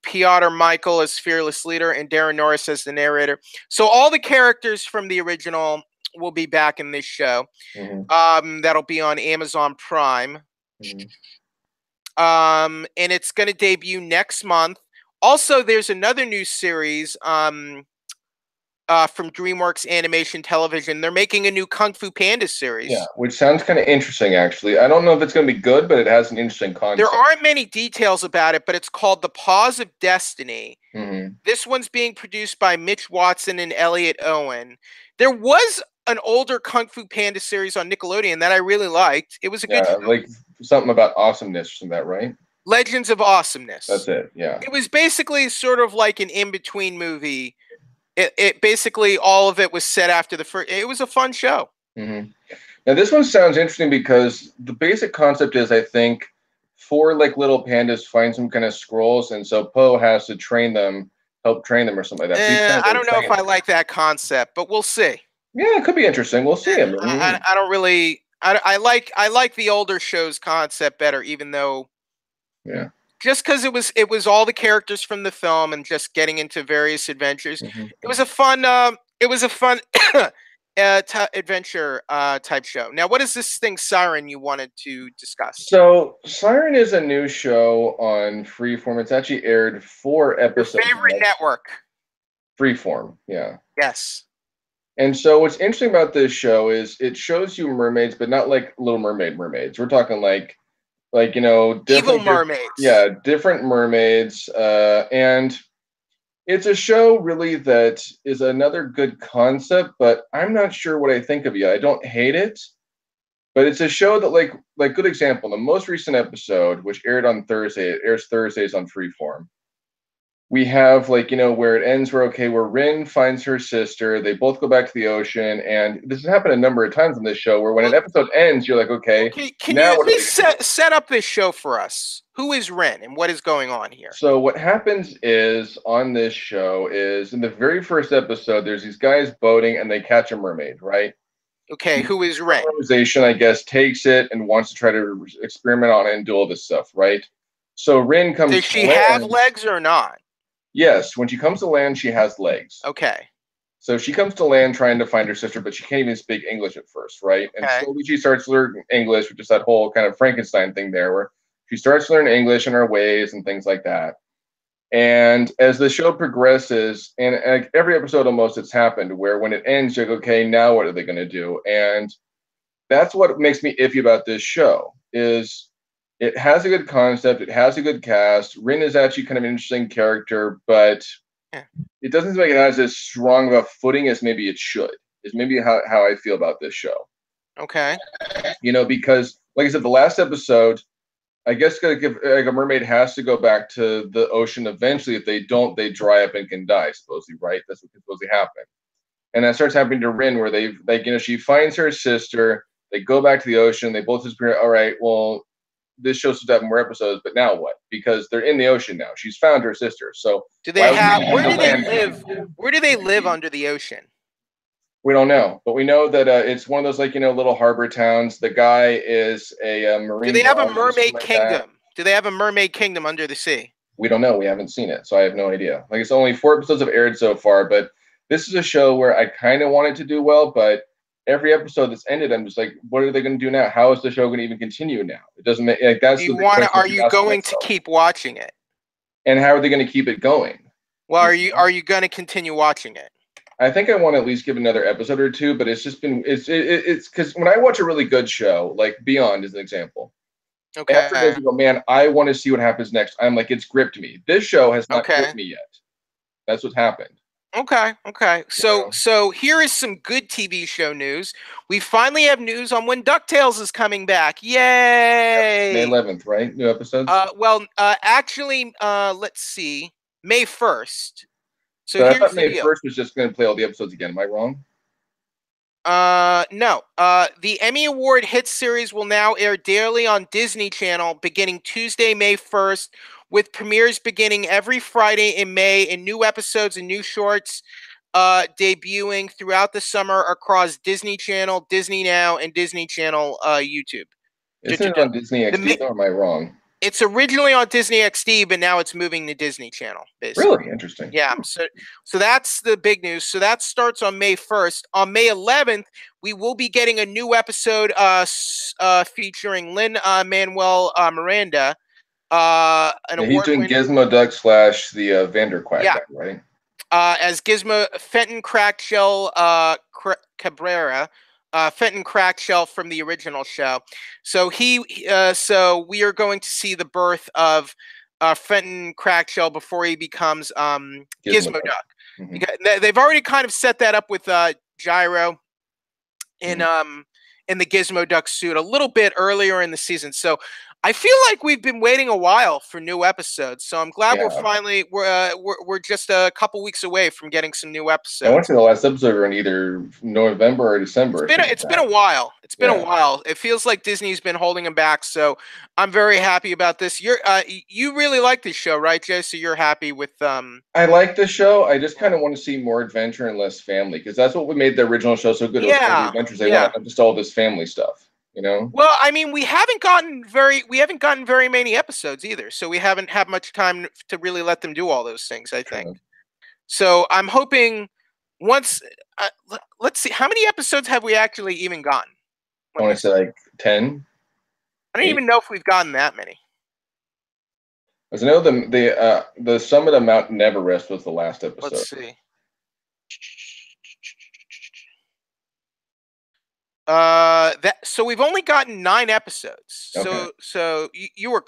Piotr Michael as Fearless Leader, and Darren Norris as the narrator. So all the characters from the original will be back in this show. Mm-hmm. That'll be on Amazon Prime. Mm-hmm. And it's going to debut next month. Also, there's another new series from DreamWorks Animation Television. They're making a new Kung Fu Panda series. Yeah, which sounds kind of interesting, actually. I don't know if it's going to be good, but it has an interesting concept. There aren't many details about it, but it's called The Paws of Destiny. Mm-hmm. This one's being produced by Mitch Watson and Elliot Owen. There was an older Kung Fu Panda series on Nickelodeon that I really liked. It was a good show. Like something about awesomeness, isn't that right? Legends of Awesomeness. That's it, yeah. It was basically sort of like an in-between movie. It basically, all of it was set after the first. It was a fun show. Mm-hmm. Now this one sounds interesting because the basic concept is, I think, 4 like little pandas find some kind of scrolls, and so Po has to help train them or something like that. I don't know if I like that concept, but we'll see. Yeah, it could be interesting. We'll see. I don't really. I like the older show's concept better, even though. Yeah. Just because it was all the characters from the film and just getting into various adventures. Mm-hmm. It was a fun adventure type show. Now, what is this thing, Siren, you wanted to discuss? So Siren is a new show on Freeform. It's actually aired 4 episodes. Your favorite network. Freeform, yeah. Yes. And so what's interesting about this show is it shows you mermaids, but not like Little mermaids. We're talking like different evil mermaids. Yeah, different mermaids. And it's a show really that is another good concept, but I'm not sure what I think of it. I don't hate it, but it's a show that like good example. The most recent episode, which aired on Thursday, it airs Thursdays on Freeform. We have where it ends where Rin finds her sister, they both go back to the ocean, and this has happened a number of times on this show where when an episode ends, you're like, okay, can now you at least set up this show for us? Who is Rin and what is going on here? So what happens is on this show is in the very first episode, there's these guys boating and they catch a mermaid, right? Okay, who is Rin? The organization, I guess, takes it and wants to try to experiment on it and do all this stuff, right? So Rin comes. Does she have legs or not? Yes, when she comes to land, she has legs. Okay. So she comes to land trying to find her sister, but she can't even speak English at first, right? And slowly she starts learning English, which is that whole kind of Frankenstein thing there, where she starts to learn English in her ways and things like that. And as the show progresses, and every episode almost it's happened, where when it ends, you're like, okay, now what are they going to do? And that's what makes me iffy about this show, is it has a good concept, it has a good cast. Rin is actually kind of an interesting character, but it doesn't seem like it has as strong of a footing as maybe it should, is maybe how I feel about this show. Okay. Because, like I said, the last episode, I guess like a mermaid has to go back to the ocean eventually. If they don't, they dry up and can die, supposedly, right? That's what can supposedly happen. And that starts happening to Rin, where she finds her sister, they go back to the ocean, they both disappear. All right, well, this show's supposed to have more episodes, but now what? Because they're in the ocean now. She's found her sister. So where do they live under the ocean? We don't know, but we know that it's one of those little harbor towns. The guy is a marine. Do they have a mermaid kingdom? Do they have a mermaid kingdom under the sea? We don't know. We haven't seen it, so I have no idea. It's only 4 episodes have aired so far, but this is a show where I kind of want it to do well, but every episode that's ended, I'm just like, what are they going to do now? How is the show going to even continue now? It doesn't make like that's Do the you big want to? question Are I'm you asking going to myself. keep watching it? And how are they going to keep it going? Well, You know? are you going to continue watching it? I think I want to at least give another episode or two, but it's just been it's because when I watch a really good show, like Beyond is an example. After this, Okay. you go, man, I want to see what happens next. I'm like, it's gripped me. This show has not Okay. gripped me yet. That's what's happened. Okay. Okay. You So know? so here is some good TV show news. We finally have news on when DuckTales is coming back. Yep. May Yay! 11th, right? New episodes. Actually, let's see, May 1st. So But I here's thought the May deal. 1st was just going to play all the episodes again. Am I wrong? No. The Emmy Award hit series will now air daily on Disney Channel beginning Tuesday, May 1st, with premieres beginning every Friday in May and new episodes and new shorts debuting throughout the summer across Disney Channel, Disney Now, and Disney Channel YouTube. Isn't it on Disney XD though? Or am I wrong? It's originally on Disney XD, but now it's moving to Disney Channel, basically. Really interesting. Yeah, so that's the big news. So that starts on May 1st. On May 11th, we will be getting a new episode featuring Lin-Manuel Miranda, an Yeah, he's doing award-winning, Gizmo Duck slash the Vanderquack yeah, guy, right? as Gizmo Fenton Crackshell Cabrera, Fenton Crackshell from the original show. So so we are going to see the birth of Fenton Crackshell before he becomes Gizmo Duck. Mm-hmm. They've already kind of set that up with Gyro in Mm-hmm. in the Gizmo Duck suit a little bit earlier in the season. So I feel like we've been waiting a while for new episodes. So I'm glad we're just a couple weeks away from getting some new I want episodes. to the last episode in either November or December. It's been a while. It's been Yeah. a while. It feels like Disney's been holding them back. So I'm very happy about this. You really like this show, right, Jay? So you're happy with I like the show. I just kind of want to see more adventure and less family because that's what made the original show so good. It was all the adventures. They wanted just all this family stuff, you know? Well, I mean, we haven't gotten very many episodes either, so we haven't had much time to really let them do all those things, I think. True. So I'm hoping once let's see, how many episodes have we actually even gotten? I want to say like 10. I don't even know if we've gotten that many. Because I know the summit of Mount Neverest was the last episode. Let's see. So we've only gotten 9 episodes. Okay. So you were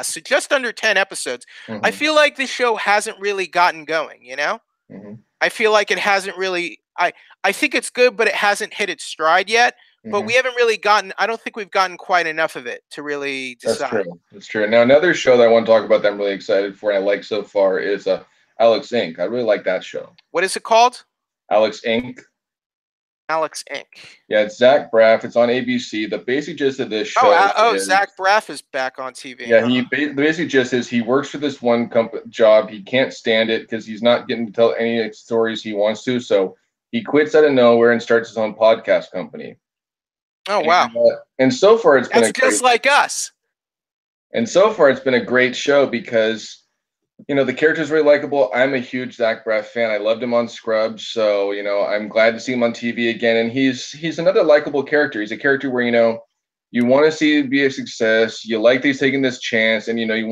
so just under 10 episodes. Mm-hmm. I feel like this show hasn't really gotten going, you know? Mm-hmm. I feel like it hasn't really I think it's good, but it hasn't hit its stride yet. But we haven't really I don't think we've gotten quite enough of it to really decide. That's true. That's true. Now another show that I want to talk about that I'm really excited for and I like so far is Alex Inc. I really like that show. What is it called? Alex Inc. Alex Inc. Yeah, it's Zach Braff. It's on ABC. The basic gist of this show is Zach Braff is back on TV. Yeah, the basic gist is he works for this one job. He can't stand it because he's not getting to tell any stories he wants to. So he quits out of nowhere and starts his own podcast company. Oh, wow. And so far it's been just like us. And so far it's been a great show because, you know, the character's really likable. I'm a huge Zach Braff fan. I loved him on Scrubs. So, you know, I'm glad to see him on TV again. And he's another likable character. He's a character where, you know, you want to see it be a success. You like that he's taking this chance. And, you know, you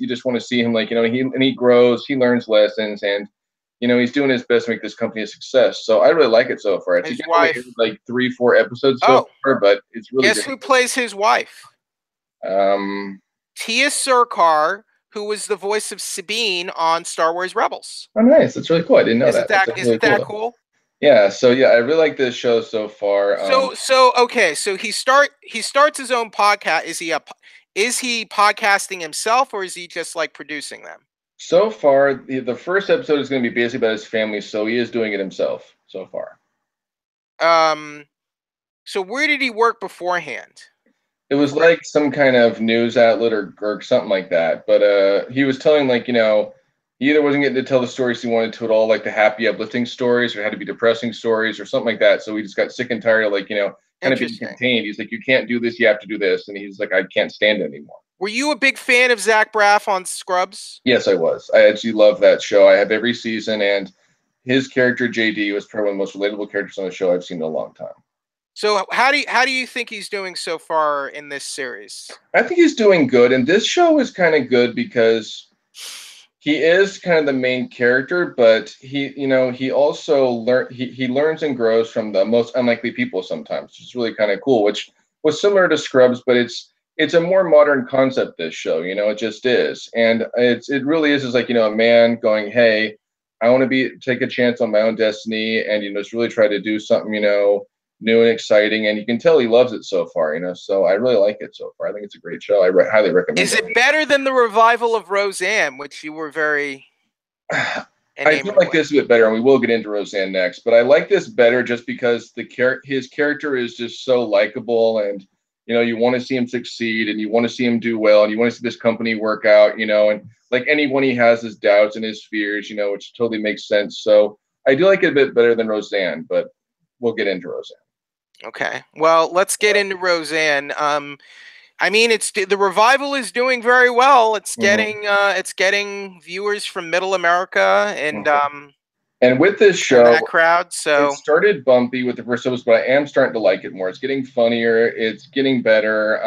just want to see him like, you know, he grows, he learns lessons, and, you know, he's doing his best to make this company a success. So I really like it so far. It's like 3-4 episodes so far, but it's really Guess who plays his wife? Tia Sircar, who was the voice of Sabine on Star Wars Rebels. Oh, nice. That's really cool. I didn't know that. Isn't that cool? Yeah. So yeah, I really like this show so far. So he starts his own podcast. Is he podcasting himself, or is he just like producing them? So far, the first episode is going to be basically about his family, so he is doing it himself so far. So where did he work beforehand? It was like some kind of news outlet or something like that. But he was telling, like, you know, he either wasn't getting to tell the stories he wanted to at all, like the happy, uplifting stories, or had to be depressing stories or something like that. So he just got sick and tired of, like, you know, kind of being contained. He's like, you can't do this, you have to do this. And he's like, I can't stand it anymore. Were you a big fan of Zach Braff on Scrubs? Yes, I was. I actually love that show. I have every season, and his character, JD, was probably one of the most relatable characters on the show I've seen in a long time. So how do you think he's doing so far in this series? I think he's doing good, and this show is kind of good because he is kind of the main character, but he also he learns and grows from the most unlikely people sometimes, which is really kind of cool, which was similar to Scrubs, but it's a more modern concept, this show, it just is. And it really is like, a man going, hey, I want to take a chance on my own destiny and just really try to do something, new and exciting, and you can tell he loves it so far, so I really like it so far. I think it's a great show. I highly recommend Is it. it better than the revival of Roseanne, which you were very I feel like this is a bit better, and we will get into Roseanne next, but I like this better just because his character is just so likable, and you want to see him succeed, and you want to see him do well, and you want to see this company work out, and like anyone, he has his doubts and his fears, which totally makes sense. So I do like it a bit better than Roseanne, but we'll get into Roseanne. Okay. Well, let's get into Roseanne. I mean, the revival is doing very well. It's getting viewers from Middle America and with this show, and that crowd. So it started bumpy with the first episode, but I am starting to like it more. It's getting funnier. It's getting better.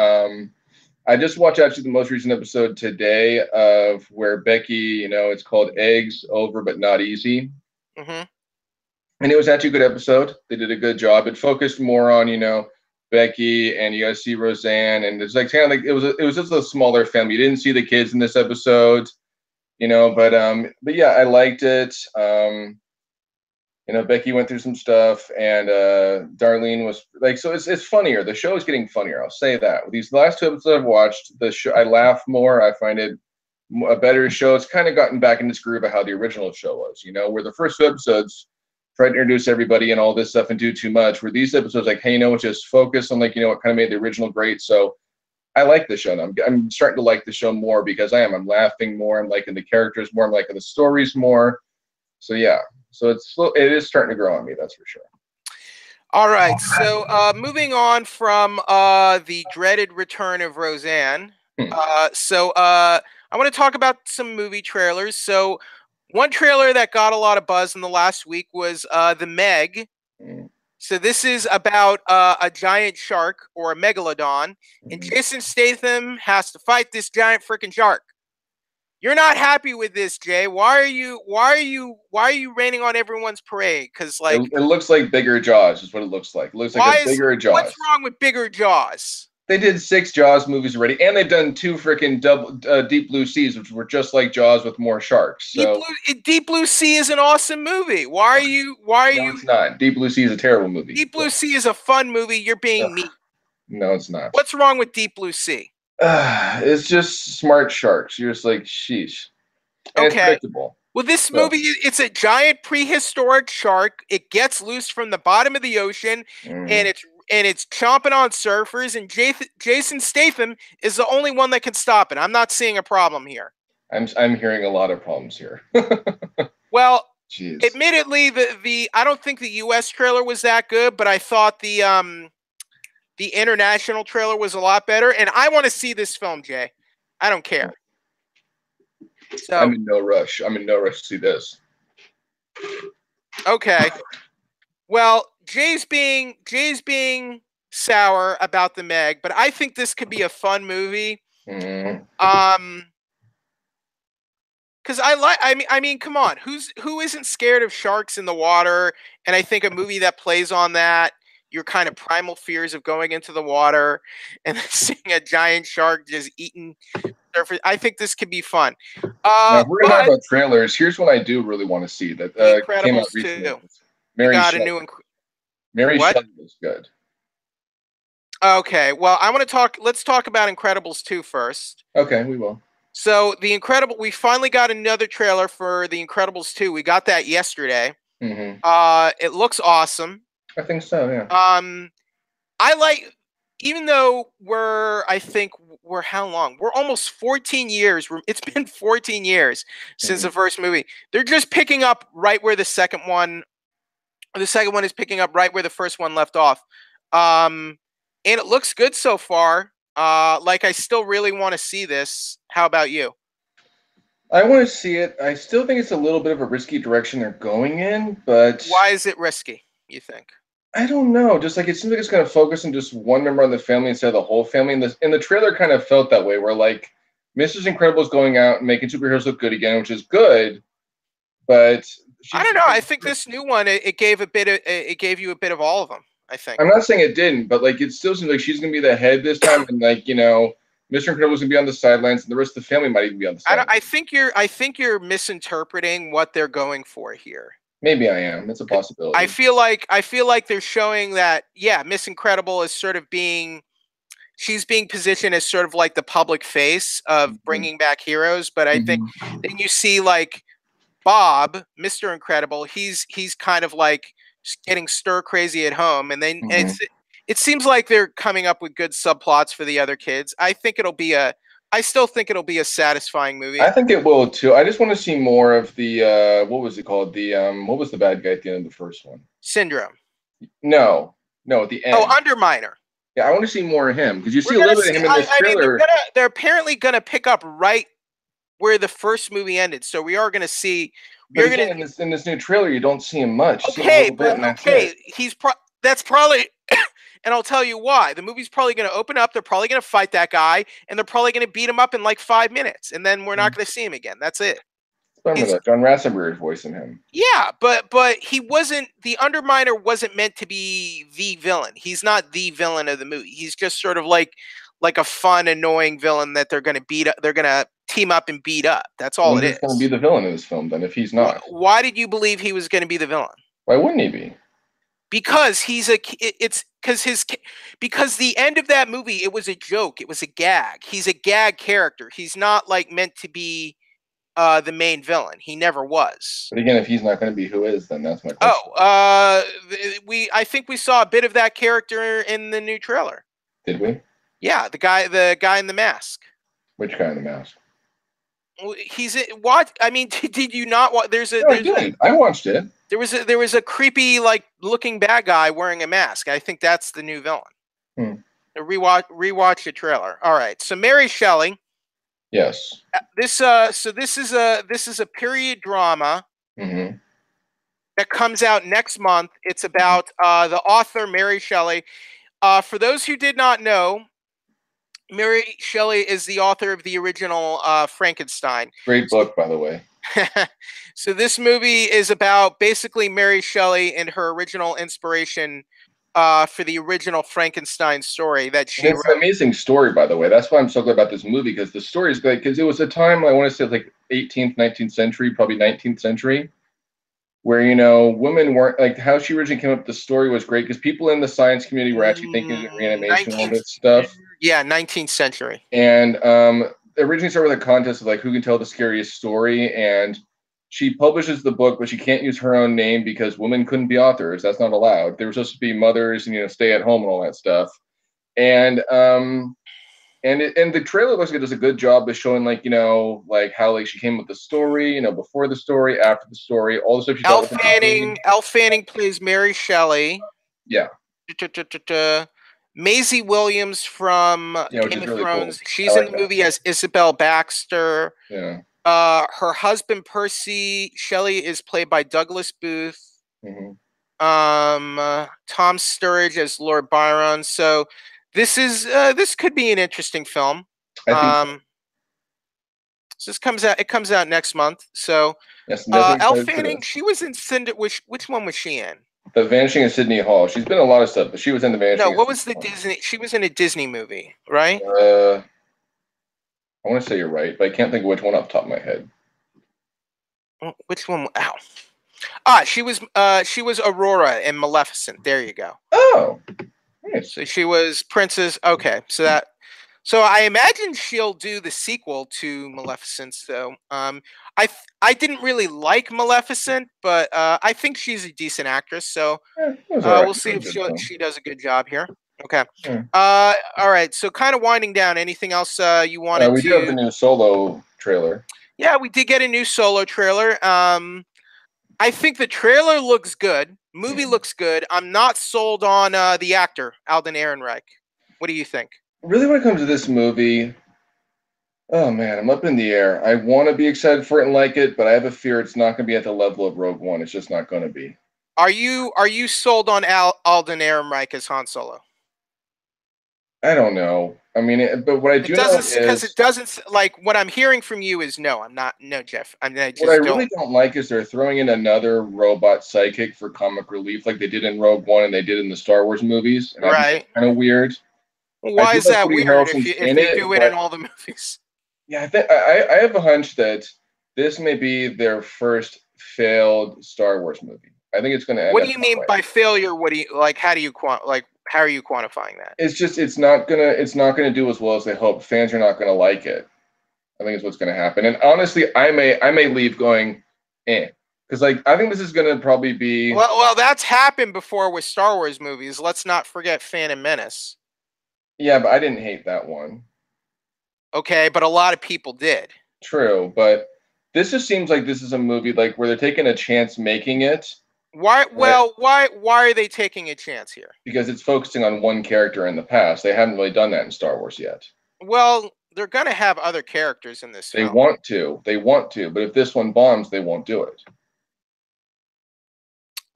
I just watched actually the most recent episode today of where Becky, it's called Eggs Over But Not Easy. Mm-hmm. And it was actually a good episode. They did a good job. It focused more on, Becky, and you guys see Roseanne, and it's like kind of like it was just a smaller family. You didn't see the kids in this episode, but yeah, I liked it. Becky went through some stuff, and Darlene was like, so it's funnier. The show is getting funnier. I'll say that. With these last two episodes I've watched, the show, I laugh more. I find it a better show. It's kind of gotten back in this groove of how the original show was, where the first two episodes tried to introduce everybody and all this stuff and do too much, where these episodes like, hey, just focus on like, what kind of made the original great. So I like the show now. I'm starting to like the show more because I'm laughing more. I'm liking the characters more. I'm liking the stories more. So yeah, so it is starting to grow on me. That's for sure. All right. So moving on from the dreaded return of Roseanne. I want to talk about some movie trailers. So one trailer that got a lot of buzz in the last week was The Meg. So this is about a giant shark or a megalodon, and Jason Statham has to fight this giant freaking shark. You're not happy with this, Jay. Why are you raining on everyone's parade? Because like it looks like bigger Jaws is what it looks like. It looks like a bigger Jaws. What's wrong with bigger Jaws? They did 6 Jaws movies already, and they've done 2 freaking Deep Blue Seas, which were just like Jaws with more sharks. So Deep Blue Sea is an awesome movie. Why are you? No, it's not. Deep Blue Sea is a terrible movie. Deep Blue Sea is a fun movie. You're being mean. No, it's not. What's wrong with Deep Blue Sea? It's just smart sharks. You're just like, sheesh. And it's predictable. Well, this movie, it's a giant prehistoric shark. It gets loose from the bottom of the ocean, and it's chomping on surfers, and Jason Statham is the only one that can stop it. I'm not seeing a problem here. I'm hearing a lot of problems here. Well, admittedly, I don't think the U.S. trailer was that good, but I thought the international trailer was a lot better, and I want to see this film, Jay. I don't care. So I'm in no rush. To see this. Okay. Well, Jay's being sour about The Meg, but I think this could be a fun movie. Because I mean, come on, who isn't scared of sharks in the water? And I think a movie that plays on that, your kind of primal fears of going into the water and seeing a giant shark just eating surfers. I think this could be fun. Now, if we're gonna talk about trailers, here's what I do really want to see that came out recently. Too. Mary Shelley. Mary Shelley was good. Okay, well, let's talk about Incredibles 2 first. Okay, we will. So we finally got another trailer for The Incredibles 2. We got that yesterday. It looks awesome. I think so, yeah. Even though we're how long? We're almost 14 years. It's been 14 years since the first movie. They're just picking up right where the second one is picking up right where the first one left off. And it looks good so far. I still really want to see this. How about you? I want to see it. I still think it's a little bit of a risky direction they're going in, but why is it risky, you think? I don't know. Just like it seems like it's kind of focused on just one member of the family instead of the whole family. And the trailer kind of felt that way, where like Mrs. Incredible is going out and making superheroes look good again, which is good, but I she's. don't know. I think this new one it gave a bit of it gave you a bit of all of them. I think. I'm not saying it didn't, but like it still seems like she's gonna be the head this time, and like Mr. Incredible's gonna be on the sidelines, and the rest of the family might even be on the I don't. sidelines. I think you're misinterpreting what they're going for here. Maybe I am. It's a possibility. I feel like they're showing that Miss Incredible is sort of she's being positioned as sort of like the public face of bringing back heroes, but I think then you see like Bob, Mr. Incredible, he's kind of like getting stir crazy at home, and then it seems like they're coming up with good subplots for the other kids. I still think it'll be a satisfying movie. I think it will too. I just want to see more of the what was it called? The what was the bad guy at the end of the first one? Syndrome. No, at the end. Oh, Underminer. Yeah, I want to see more of him because you see a little bit of him in this trailer. They're apparently going to pick up right where the first movie ended, so we are going to see. But again, in this new trailer, you don't see him much. Okay, that's probably. And I'll tell you why. The movie's probably going to open up. They're probably going to fight that guy, and they're probably going to beat him up in like 5 minutes, and then we're not going to see him again. That's it. Remember that John Rassenberg voicing him. Yeah, but he wasn't. The Underminer wasn't meant to be the villain. He's not the villain of the movie. He's just sort of like a fun, annoying villain that they're going to beat up. They're going to team up and beat up. That's all it is. He's going to be the villain in this film, then, if he's not. Why did you believe he was going to be the villain? Why wouldn't he be? Because because the end of that movie, it was a joke. It was a gag. He's a gag character. He's not like meant to be the main villain. He never was. But again, if he's not going to be, who is then? That's my question. Oh, I think we saw a bit of that character in the new trailer. Did we? Yeah, the guy in the mask. Which guy in the mask? He's what? I mean, did you not watch? I watched it. There was a creepy like looking bad guy wearing a mask. I think that's the new villain. Rewatch the trailer. All right. So Mary Shelley. Yes. This is a period drama that comes out next month. It's about the author Mary Shelley. For those who did not know, Mary Shelley is the author of the original Frankenstein. Great book, by the way. So this movie is about basically Mary Shelley and her original inspiration for the original Frankenstein story that she wrote. It's an amazing story, by the way. That's why I'm so glad about this movie, because the story is good. Because it was a time, I want to say like 18th, 19th century, probably 19th century, where, women weren't, like, how she originally came up with the story was great, because people in the science community were actually thinking of reanimation and all this stuff. Yeah, 19th century. And originally started with a contest of like who can tell the scariest story, and she publishes the book, but she can't use her own name because women couldn't be authors. That's not allowed. They were supposed to be mothers and stay at home and all that stuff. And the trailer looks like it does a good job of showing like how like she came up with the story, before the story, after the story, all the stuff she Elle Fanning plays Mary Shelley. Yeah. Maisie Williams from Game of Thrones. Cool. She's in the movie as Isabel Baxter. Yeah. Her husband Percy Shelley is played by Douglas Booth. Tom Sturridge as Lord Byron. So this could be an interesting film. I think so this comes out next month. So yes, Elle Fanning, she was in Cinder. Which one was she in? The Vanishing of Sydney Hall. She's been in a lot of stuff, but she was in the Vanishing. No, what was the Disney? She was in a Disney movie, right? I want to say you're right, but I can't think of which one off the top of my head. Which one? Ow. She was Aurora in Maleficent. There you go. Oh, nice. So she was Princess. Okay, so I imagine she'll do the sequel to Maleficent. So I didn't really like Maleficent, but I think she's a decent actress. So we'll see if she does a good job here. Okay. All right. So kind of winding down. Anything else you wanted to? We do have the new Solo trailer. Yeah, we did get a new Solo trailer. I think the trailer looks good. Movie looks good. I'm not sold on the actor, Alden Ehrenreich. What do you think? Really, when it comes to this movie, oh man, I'm up in the air. I want to be excited for it and like it, but I have a fear it's not going to be at the level of Rogue One. It's just not going to be. Are you sold on Alden Ehrenreich as Han Solo? I don't know. I mean, but what I It do know doesn't, because it is doesn't, like, what I'm hearing from you is no. I'm not, no, Jeff. I what I just really don't. don't like is they're throwing in another robot psychic for comic relief, like they did in Rogue One and they did in the Star Wars movies, and I think that's Right. kind of weird. Well, I why do is like that Woody weird if Harrelson's if in they it, do it in but all the movies? yeah, I think I have a hunch that this may be their first failed Star Wars movie. I think it's going to end What up do you that mean way. by failure? What do you like? How are you quantifying that? It's just it's not gonna do as well as they hope. Fans are not gonna like it. I think is what's gonna happen. And honestly, I may leave going, because like I think this is gonna probably be Well, that's happened before with Star Wars movies. Let's not forget Phantom Menace. yeah, but I didn't hate that one. Okay, but a lot of people did. True, but this just seems like this is a movie like where they're taking a chance making it, Why? right? Well, why are they taking a chance here? Because it's focusing on one character in the past. They haven't really done that in Star Wars yet. Well, they're gonna have other characters in this They film. want to, they want to, but if this one bombs, they won't do it.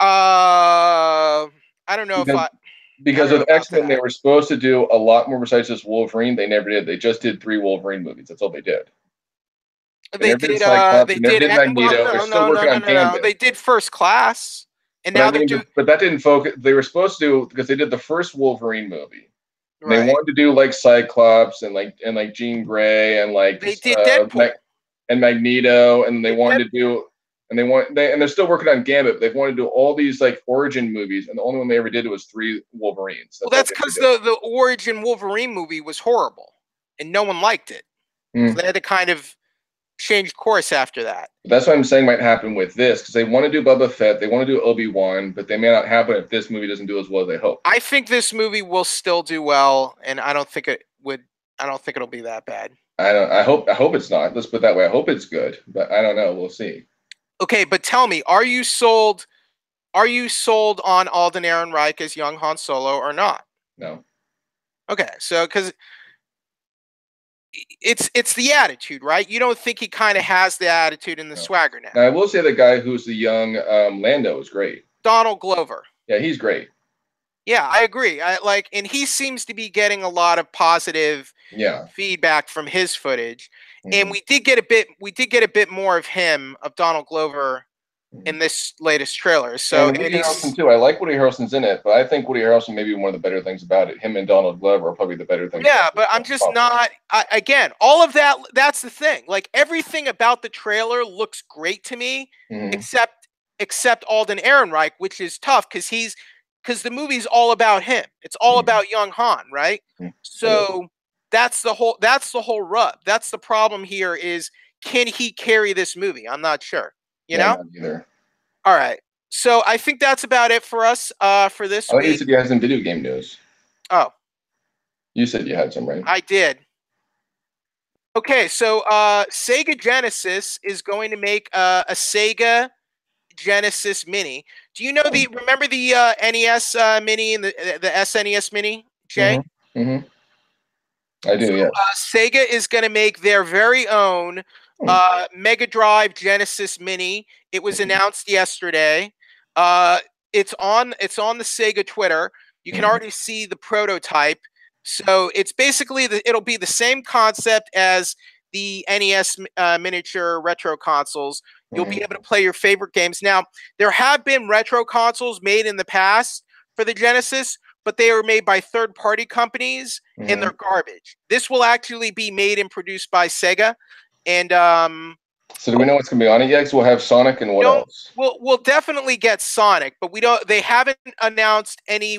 I don't know if Because I because don't know with about X-Men they that. were supposed to do a lot more besides just Wolverine. They never did. They just did 3 Wolverine movies. That's all they did. They They never did did. Cyclops. They They never did. did Well, Magneto. They're no, still no, no, working no, on no, no. Gambit. They did First Class, and But I now they're mean, doing but that didn't focus. They were supposed to do because they did the first Wolverine movie. And they right. wanted to do like Cyclops and like Jean Grey and like They did Deadpool. and Magneto, and they Did wanted to Deadpool. do and they're still working on Gambit. But they wanted to do all these like origin movies, and the only one they ever did was 3 Wolverines. Well, That's all that's they ever because did. the origin Wolverine movie was horrible, and no one liked it. So Mm. they had to kind of change course after that. But that's what I'm saying might happen with this because they want to do Boba Fett, they want to do Obi-Wan, but they may not happen if this movie doesn't do as well as they hope. I think this movie will still do well, and I don't think it would. I don't think it'll be that bad. I don't. I hope it's not. Let's put it that way. I hope it's good, but I don't know. We'll see. Okay, but tell me, are you sold? Are you sold on Alden Ehrenreich as young Han Solo or not? No. Okay, so because it's the attitude, right? You don't think he kind of has the attitude and the No. swagger now? Now I will say the guy who's the young Lando is great. Donald Glover. Yeah, he's great. Yeah, I agree. And he seems to be getting a lot of positive Yeah. feedback from his footage. And Mhm. we did get a bit more of him, of Donald Glover, in Mhm. this latest trailer. So, And Woody and Harrelson he's, too. I like Woody Harrelson's in it, but I think Woody Harrelson may be one of the better things about it. Him and Donald Glover are probably the better things about yeah, this but I'm film. just not, again, all of that, that's the thing. Like, everything about the trailer looks great to me, Mm-hmm. except Alden Ehrenreich, which is tough because the movie's all about him. It's all Mm-hmm. about young Han, right? Mm-hmm. So that's the whole rub. That's the problem here is, can he carry this movie? I'm not sure. You Yeah, know? not either. All right. So I think that's about it for us for this I thought you week. said you had some video game news. Oh, You said you had some, right? I did. Okay, so Sega Genesis is going to make a Sega Genesis Mini. Do you know Oh. remember the NES Mini and the SNES Mini, Jay? Mm-hmm. Mm-hmm. I So do, yes. Sega is going to make their very own Mega Drive Genesis Mini. It was announced yesterday. Uh, it's on the Sega Twitter. You can Mm-hmm. already see the prototype. So it's basically it'll be the same concept as the NES miniature retro consoles. You'll be Mm-hmm. able to play your favorite games. Now, there have been retro consoles made in the past for the Genesis, but they were made by third-party companies and Mm-hmm. they're garbage. This will actually be made and produced by Sega, and So do we know what's gonna be on it yet? 'Cause we'll have Sonic and what don't else? we'll definitely get Sonic, but we don't. They haven't announced any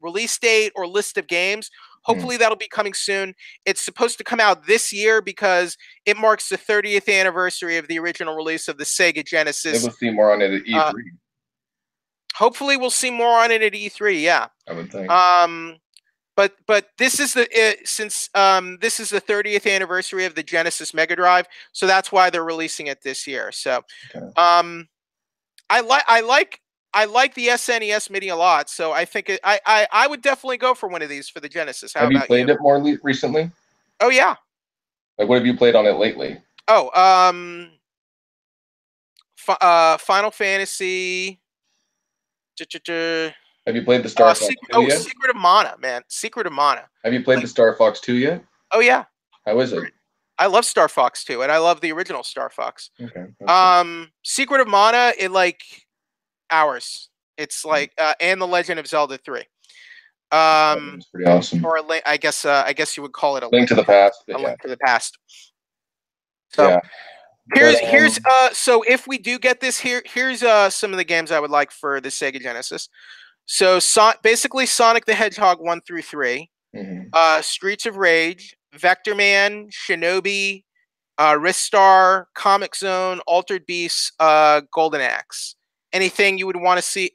release date or list of games. Mm. Hopefully that'll be coming soon. It's supposed to come out this year because it marks the 30th anniversary of the original release of the Sega Maybe Genesis. we'll see more on it at Uh, E3, hopefully we'll see more on it at E3. Yeah. I would think. But this is since this is the 30th anniversary of the Genesis Mega Drive, so that's why they're releasing it this year. So Okay. um, I like the SNES Mini a lot, so I think I would definitely go for one of these for the Genesis. How Have you about you? played it more recently? Oh yeah. Like, what have you played on it lately? Oh Final Fantasy Have you played the Star Fox 2 yet? Secret of Mana, man. Secret of Mana. Have you played the Star Fox 2 yet? Oh yeah. How is it? I love Star Fox 2, and I love the original Star Fox. Okay. Secret of Mana, it like hours. It's like and the Legend of Zelda 3. It's pretty awesome. Or I guess you would call it a Link to the Past. Link to the Past. So yeah. here's so if we do get this here's some of the games I would like for the Sega Genesis. So basically Sonic the Hedgehog 1 through 3, Streets of Rage, Vector Man, Shinobi, Ristar, Comic Zone, Altered Beasts, Golden Axe. Anything you would want to see?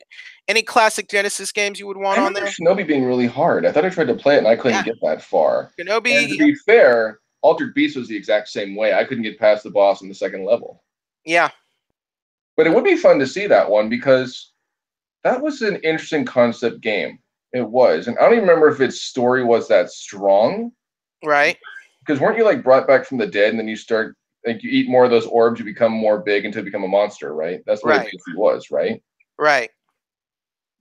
Any classic Genesis games you would want on there? Shinobi being really hard. I thought I tried to play it and I couldn't get that far. Shinobi. And to be fair, Altered Beast was the exact same way. I couldn't get past the boss in the second level. Yeah. But it would be fun to see that one because that was an interesting concept game. It was. And I don't even remember if its story was that strong. Right. Because weren't you like brought back from the dead and then you start, like you eat more of those orbs, you become more big until you become a monster, right? That's what it was, right? Right.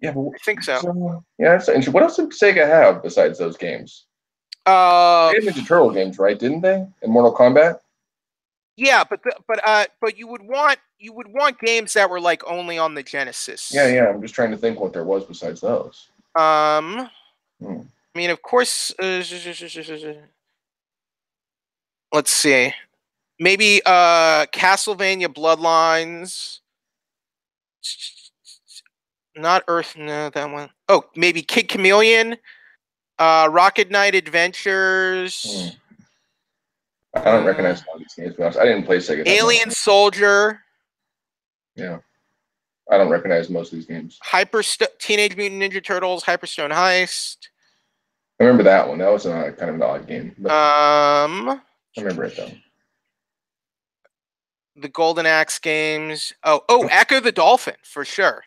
Yeah, but I think so. Yeah, that's interesting. What else did Sega have besides those games? They had Ninja Turtle games, right? Didn't they? In Mortal Kombat. Yeah, but you would want games that were like only on the Genesis. Yeah. I'm just trying to think what there was besides those. I mean, of course. Let's see. Maybe Castlevania Bloodlines. Not Earth. No, that one. Oh, maybe Kid Chameleon. Rocket Knight Adventures. I don't recognize all these games, but I didn't play Sega. Alien Soldier. Yeah. I don't recognize most of these games. Teenage Mutant Ninja Turtles, Hyperstone Heist. I remember that one. That was kind of an odd game. But I remember it though. The Golden Axe games. Oh, Echo the Dolphin for sure.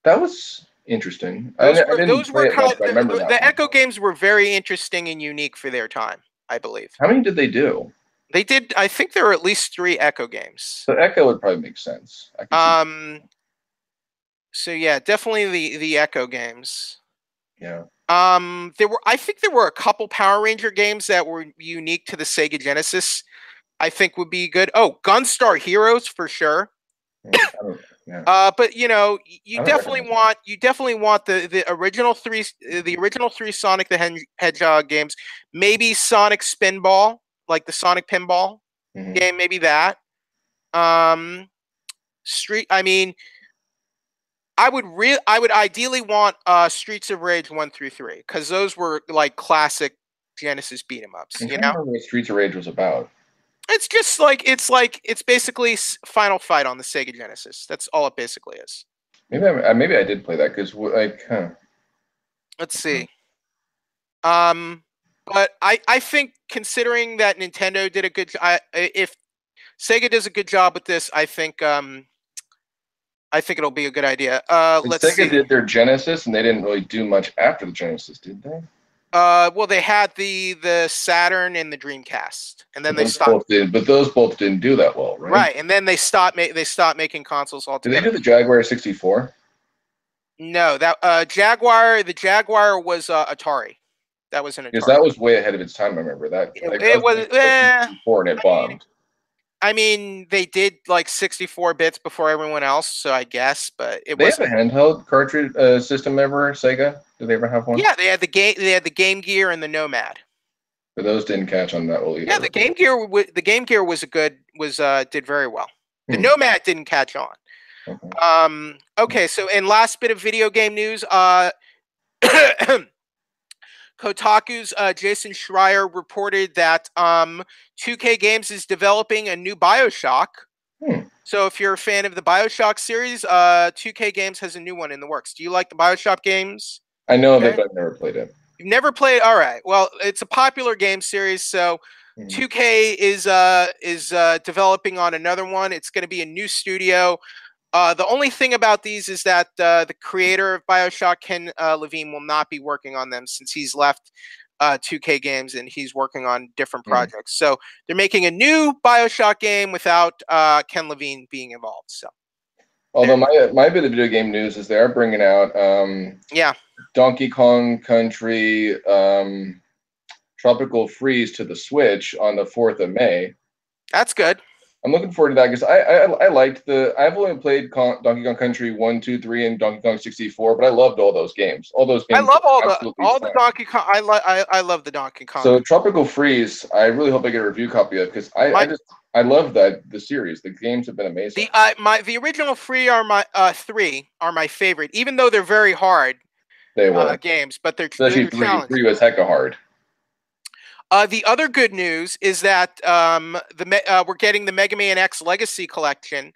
That was interesting. The Echo games were very interesting and unique for their time, I believe. How many did they do? They did. I think there were at least 3 Echo games. So Echo would probably make sense. So yeah, definitely the Echo games. Yeah. I think there were a couple Power Ranger games that were unique to the Sega Genesis. I think would be good. Oh, Gunstar Heroes for sure. Yeah. But you know, you definitely want the original 3 Sonic the Hedgehog games. Maybe Sonic Spinball, like the Sonic Pinball game. Maybe that. I mean, I would ideally want Streets of Rage 1 through 3 because those were like classic Genesis beat 'em ups. You know, remember what Streets of Rage was about. It's just like it's basically Final Fight on the Sega Genesis. That's all it basically is. Maybe I did play that because Let's see. But I think considering that Nintendo did a good job, if Sega does a good job with this, I think it'll be a good idea. Sega did their Genesis, and they didn't really do much after the Genesis, did they? Well, they had the Saturn and the Dreamcast, and then they stopped. But those both didn't do that well, right? Right, and then they stopped making consoles altogether. Did they do the Jaguar 64? No, that Jaguar. The Jaguar was Atari. That was an Atari. Because that was way ahead of its time. I remember that. It was 64 and it bombed. I mean, they did like 64 bits before everyone else, so I guess, but it was. They have a handheld cartridge system ever, Sega? Did they ever have one? Yeah, they had the Game Gear and the Nomad. But those didn't catch on that well either. Yeah, the Game Gear did very well. The Nomad didn't catch on. Okay. Okay, so in last bit of video game news, Kotaku's Jason Schreier reported that 2K Games is developing a new BioShock. So if you're a fan of the BioShock series, 2K Games has a new one in the works. Do you like the BioShock games? I know of it, but I've never played it. You've never played? All right. Well, it's a popular game series, so 2K is developing on another one. It's going to be a new studio. The only thing about these is that the creator of BioShock, Ken Levine, will not be working on them since he's left 2K Games and he's working on different projects. So they're making a new BioShock game without Ken Levine being involved. So Although my bit of video game news is they are bringing out Yeah, Donkey Kong Country Tropical Freeze to the Switch on the 4th of May. that's good. I'm looking forward to that because I liked I've only played Donkey Kong Country 1, 2, 3, and Donkey Kong 64, but I loved all those games. All those I games love were absolutely all the fun. Donkey Kong. I love the Donkey Kong. So Tropical Freeze, I really hope I get a review copy of because I love the series. The games have been amazing. The original three are my favorite, even though they're very hard. They were games, but they're especially three. Three was hecka hard. The other good news is that we're getting the Mega Man X Legacy Collection.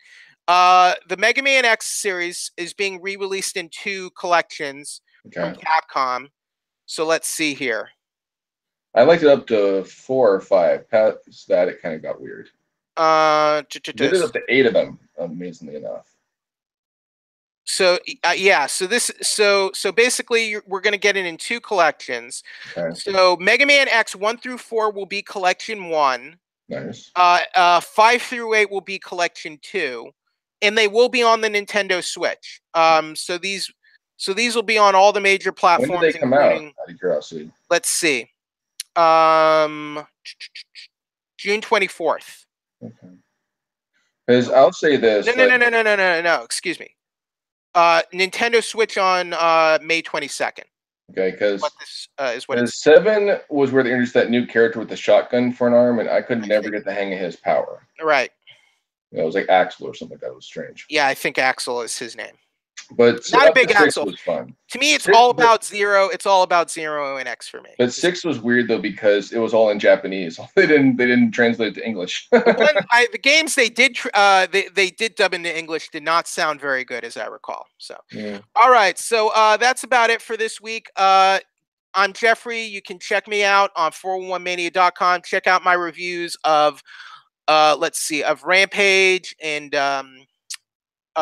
The Mega Man X series is being re-released in 2 collections from Capcom. So let's see here. I liked it up to 4 or 5. Past that, it kind of got weird. Did it up to 8 of them, amazingly enough. So yeah, so basically we're going to get it in 2 collections. Okay. So Mega Man X 1 through 4 will be collection 1. Nice. 5 through 8 will be collection 2, and they will be on the Nintendo Switch. So these will be on all the major platforms. When did they come out? Out of curiosity. Let's see. June 24th. Okay. Because I'll say this. No. Excuse me. Nintendo Switch on May 22nd. Okay, because is what 7 was where they introduced that new character with the shotgun for an arm, and I could never get the hang of his power. Right. It was like Axel or something like that. It was strange. Yeah, I think Axel is his name. But not a big Axel. Was fun. To me, it's all about Zero. It's all about Zero and X for me. But 6 was weird though because it was all in Japanese. They didn't translate it to English. The games they did dub into English did not sound very good, as I recall. So, yeah. All right. So that's about it for this week. I'm Jeffrey. You can check me out on 411mania.com. Check out my reviews of of Rampage and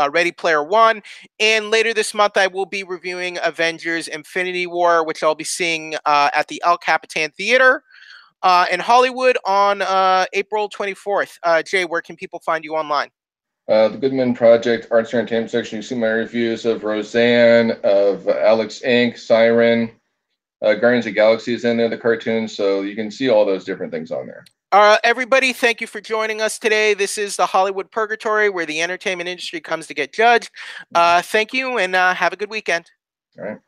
Ready Player One, and later this month I will be reviewing Avengers Infinity War, which I'll be seeing at the El Capitan Theater in Hollywood on April 24th. Jay, where can people find you online? The Goodman Project Arts and Entertainment section. You see my reviews of Roseanne, of Alex Inc., Siren, Guardians of the Galaxy is in there, the cartoon, so you can see all those different things on there. Everybody, thank you for joining us today. This is the Hollywood Purgatory, where the entertainment industry comes to get judged. Thank you, and have a good weekend. All right.